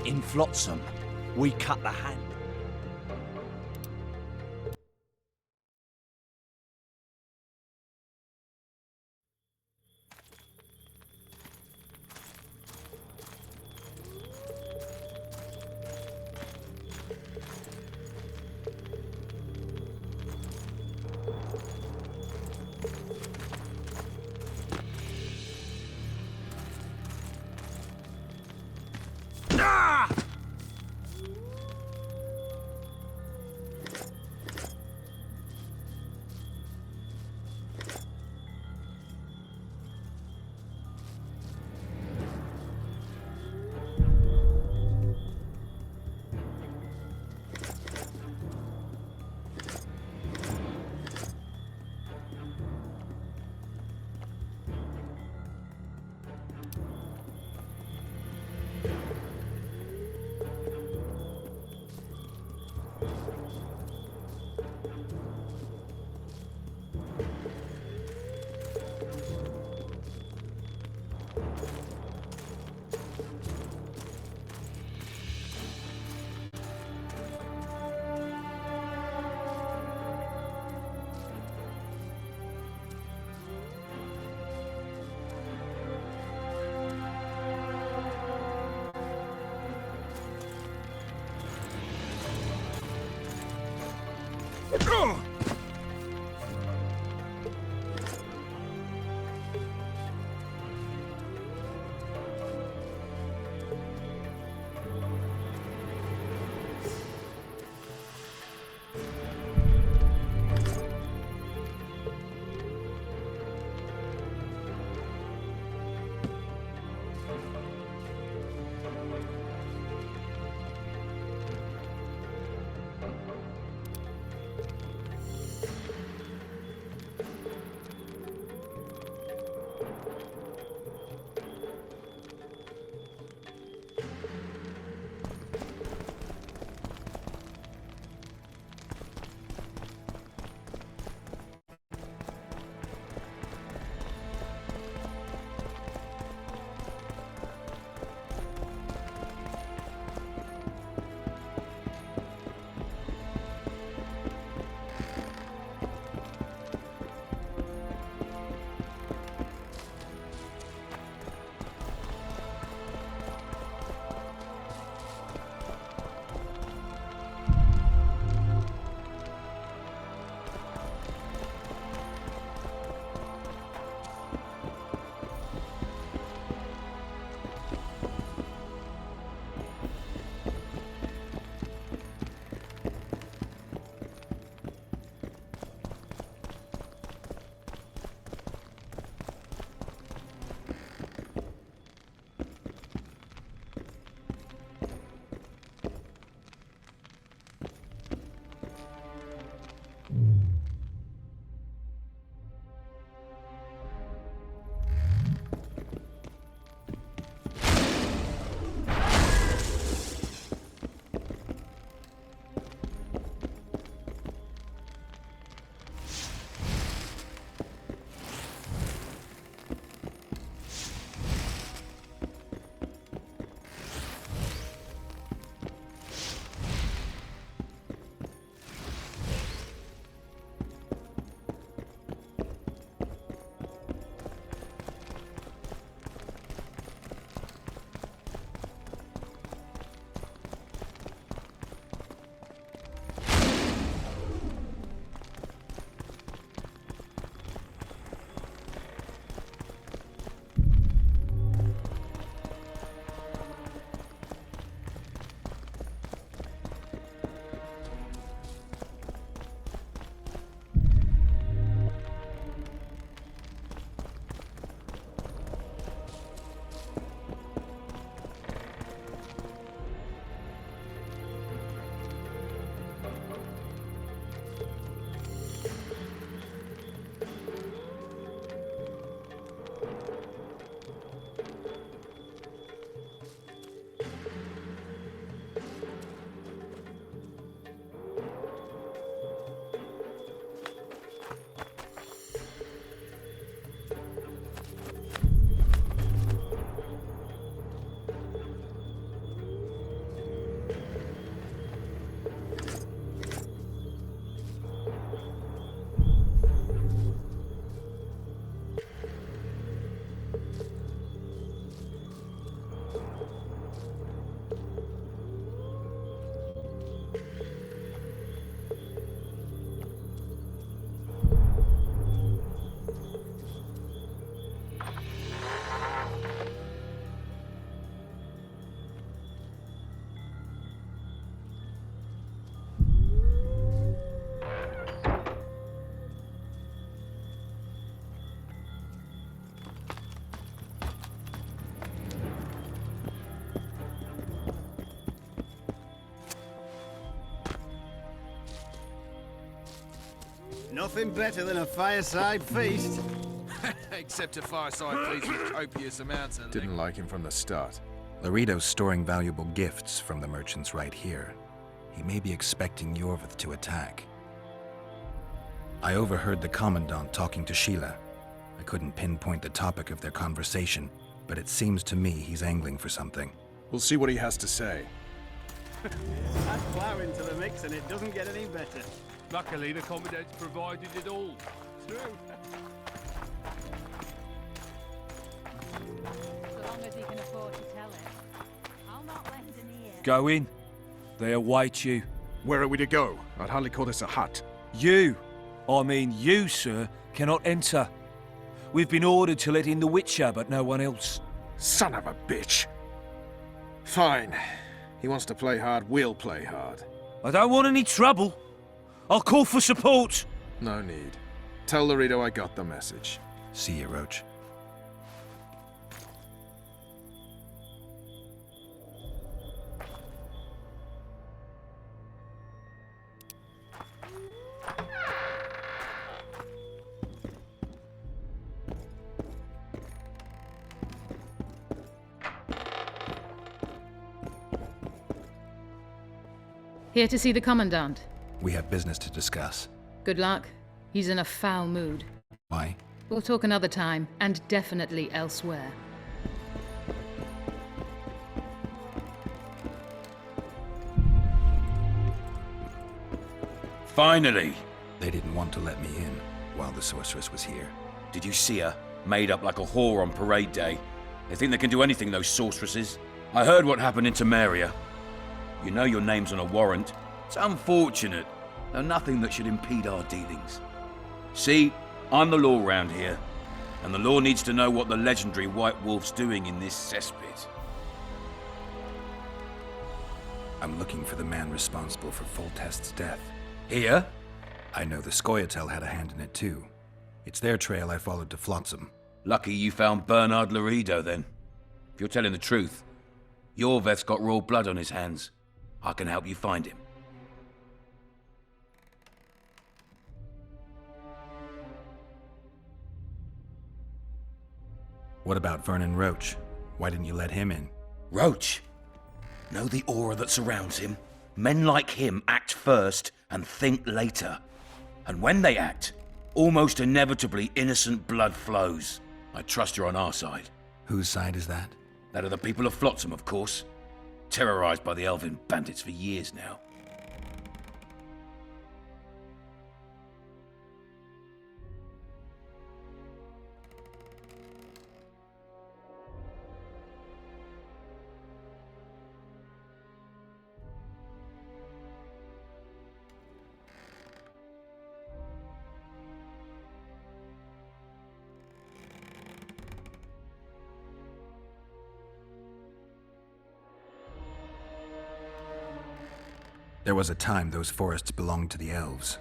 In Flotsam, we cut the hand. Nothing better than a fireside feast. Except a fireside feast with copious amounts of... Didn't like him from the start. Laredo's storing valuable gifts from the merchants right here. He may be expecting Yorvith to attack. I overheard the Commandant talking to Sheila. I couldn't pinpoint the topic of their conversation, but it seems to me he's angling for something. We'll see what he has to say. Add flour into the mix and it doesn't get any better. Luckily, the Commandant's provided it all. True. So long as he can afford to tell it. I'll not lend an ear. Go in. They await you. Where are we to go? I'd hardly call this a hut. You, I mean you, sir, cannot enter. We've been ordered to let in the Witcher, but no one else. Son of a bitch. Fine. He wants to play hard, we'll play hard. I don't want any trouble. I'll call for support. No need. Tell Laredo I got the message. See you, Roach. Here to see the Commandant. We have business to discuss. Good luck. He's in a foul mood. Why? We'll talk another time, and definitely elsewhere. Finally! They didn't want to let me in while the sorceress was here. Did you see her? Made up like a whore on parade day. They think they can do anything, those sorceresses. I heard what happened in Temeria. You know your name's on a warrant. It's unfortunate, though nothing that should impede our dealings. See, I'm the law round here, and the law needs to know what the legendary White Wolf's doing in this cesspit. I'm looking for the man responsible for Foltest's death. Here? I know the Scoia'tael had a hand in it too. It's their trail I followed to Flotsam. Lucky you found Bernard Laredo, then. If you're telling the truth, Yorveth's got raw blood on his hands. I can help you find him. What about Vernon Roach? Why didn't you let him in? Roach? Know the aura that surrounds him? Men like him act first and think later. And when they act, almost inevitably innocent blood flows. I trust you're on our side. Whose side is that? That of the people of Flotsam, of course. Terrorized by the elven bandits for years now. There was a time those forests belonged to the elves.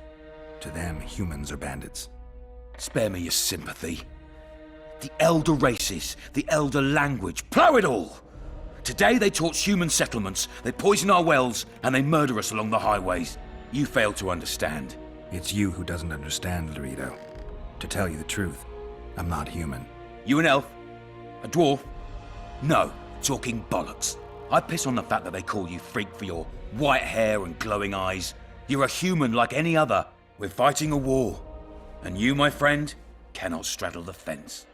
To them, humans are bandits. Spare me your sympathy. The elder races, the elder language, plough it all! Today they torch human settlements, they poison our wells, and they murder us along the highways. You fail to understand. It's you who doesn't understand, Laredo. To tell you the truth, I'm not human. You an elf? A dwarf? No, talking bollocks. I piss on the fact that they call you freak for your white hair and glowing eyes. You're a human like any other. We're fighting a war. And you, my friend, cannot straddle the fence.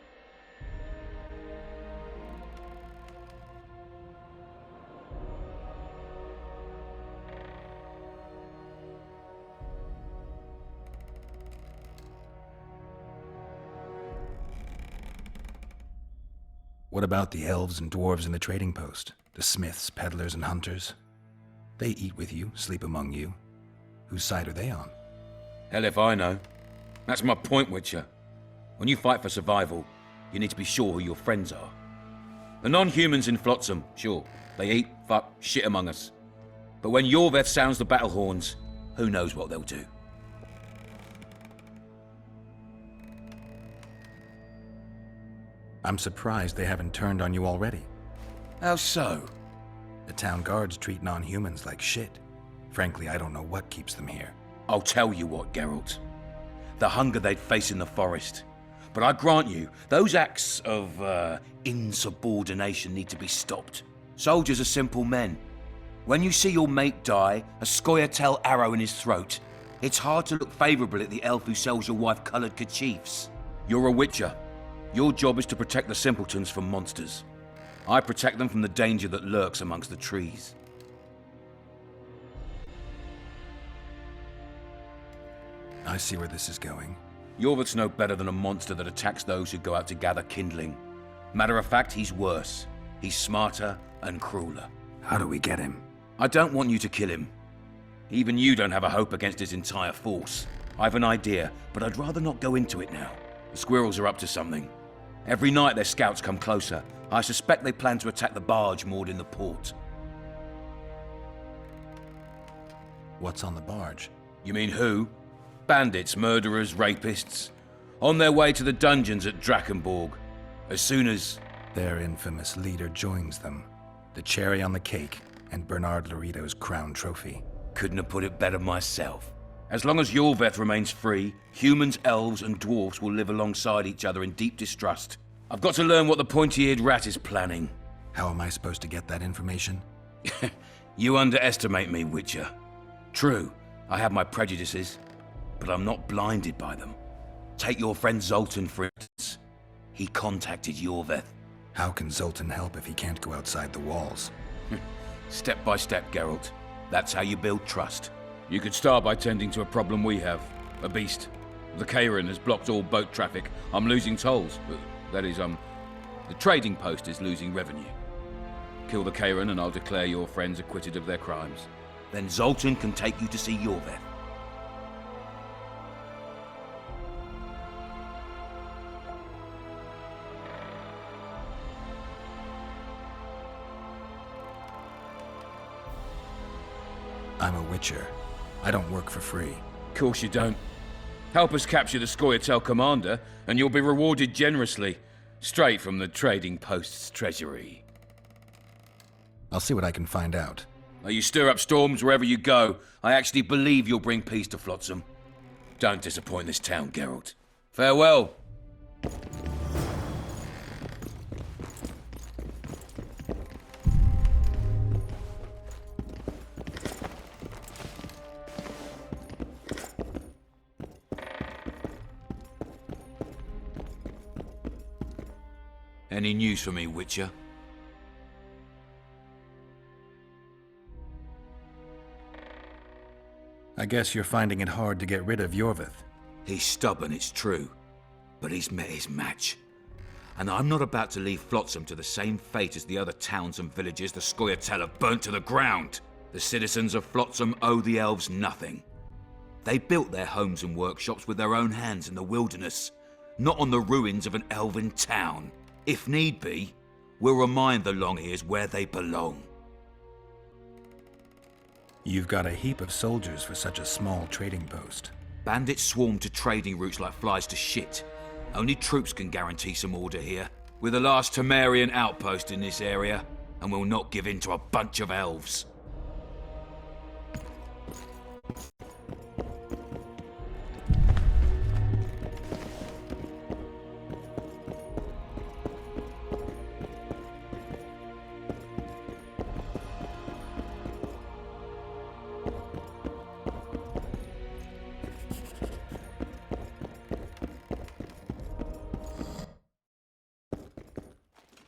What about the elves and dwarves in the trading post? The smiths, peddlers, and hunters? They eat with you, sleep among you. Whose side are they on? Hell if I know. That's my point, Witcher. When you fight for survival, you need to be sure who your friends are. The non-humans in Flotsam, sure, they eat, fuck, shit among us. But when Yorveth sounds the battle horns, who knows what they'll do. I'm surprised they haven't turned on you already. How so? The town guards treat non-humans like shit. Frankly, I don't know what keeps them here. I'll tell you what, Geralt. The hunger they'd face in the forest. But I grant you, those acts of, insubordination need to be stopped. Soldiers are simple men. When you see your mate die, a Scoia'tael arrow in his throat, it's hard to look favourably at the elf who sells your wife coloured kerchiefs. You're a Witcher. Your job is to protect the simpletons from monsters. I protect them from the danger that lurks amongst the trees. I see where this is going. Yorvith's no better than a monster that attacks those who go out to gather kindling. Matter of fact, he's worse. He's smarter and crueler. How do we get him? I don't want you to kill him. Even you don't have a hope against his entire force. I've an idea, but I'd rather not go into it now. The squirrels are up to something. Every night their scouts come closer. I suspect they plan to attack the barge moored in the port. What's on the barge? You mean who? Bandits, murderers, rapists. On their way to the dungeons at Drakenborg. As soon as... Their infamous leader joins them. The cherry on the cake, and Bernard Laredo's crown trophy. Couldn't have put it better myself. As long as Yorveth remains free, humans, elves, and dwarfs will live alongside each other in deep distrust. I've got to learn what the pointy-eared rat is planning. How am I supposed to get that information? You underestimate me, Witcher. True, I have my prejudices, but I'm not blinded by them. Take your friend Zoltan, for instance. He contacted Yorveth. How can Zoltan help if he can't go outside the walls? Step by step, Geralt. That's how you build trust. You could start by tending to a problem we have. A beast. The Kairan has blocked all boat traffic. I'm losing tolls. That is, the trading post is losing revenue. Kill the Kairan and I'll declare your friends acquitted of their crimes. Then Zoltan can take you to see Yorveth. I'm a Witcher. I don't work for free. Course you don't. Help us capture the Scoia'tael commander, and you'll be rewarded generously, straight from the trading post's treasury. I'll see what I can find out. Now you stir up storms wherever you go. I actually believe you'll bring peace to Flotsam. Don't disappoint this town, Geralt. Farewell. Any news for me, Witcher? I guess you're finding it hard to get rid of Yorveth. He's stubborn, it's true. But he's met his match. And I'm not about to leave Flotsam to the same fate as the other towns and villages the Scoia'tael have burnt to the ground. The citizens of Flotsam owe the elves nothing. They built their homes and workshops with their own hands in the wilderness, not on the ruins of an elven town. If need be, we'll remind the Longears where they belong. You've got a heap of soldiers for such a small trading post. Bandits swarm to trading routes like flies to shit. Only troops can guarantee some order here. We're the last Temerian outpost in this area, and we'll not give in to a bunch of elves.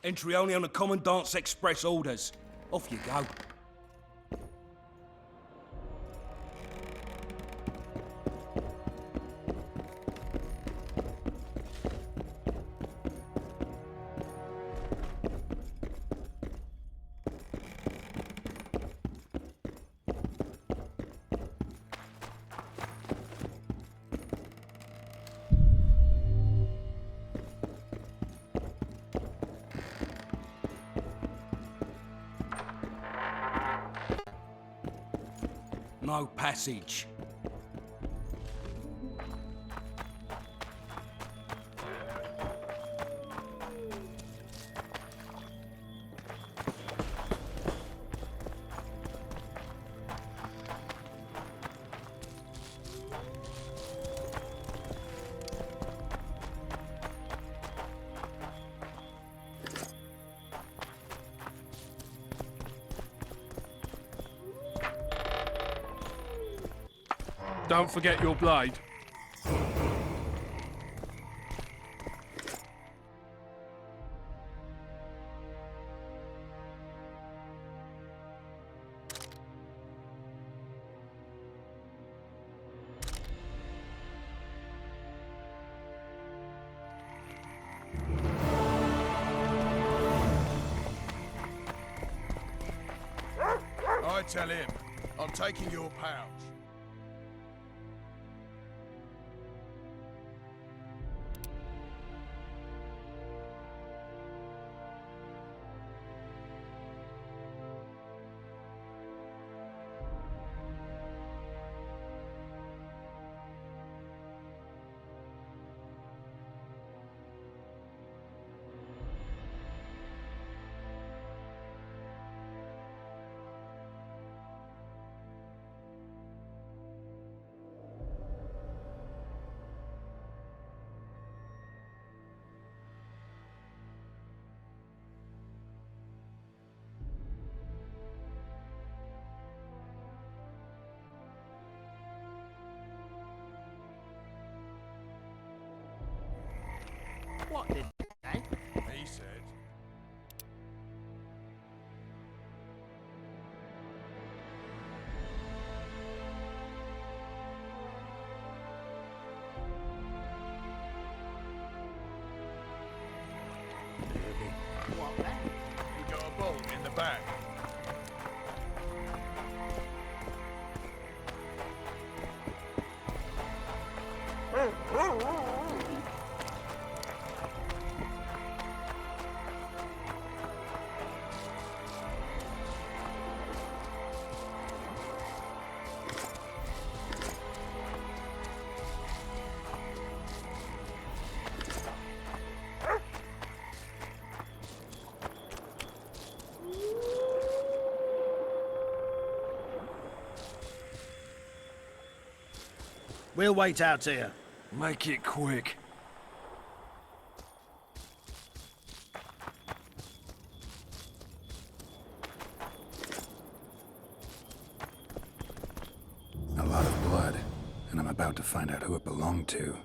Entry only on the Commandant's express orders. Off you go. No passage. Don't forget your blade. I tell him? I'm taking your pouch. What did he say? He said. What then? You got a bolt in the back. We'll wait out here. Make it quick. A lot of blood, and I'm about to find out who it belonged to.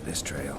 this trail.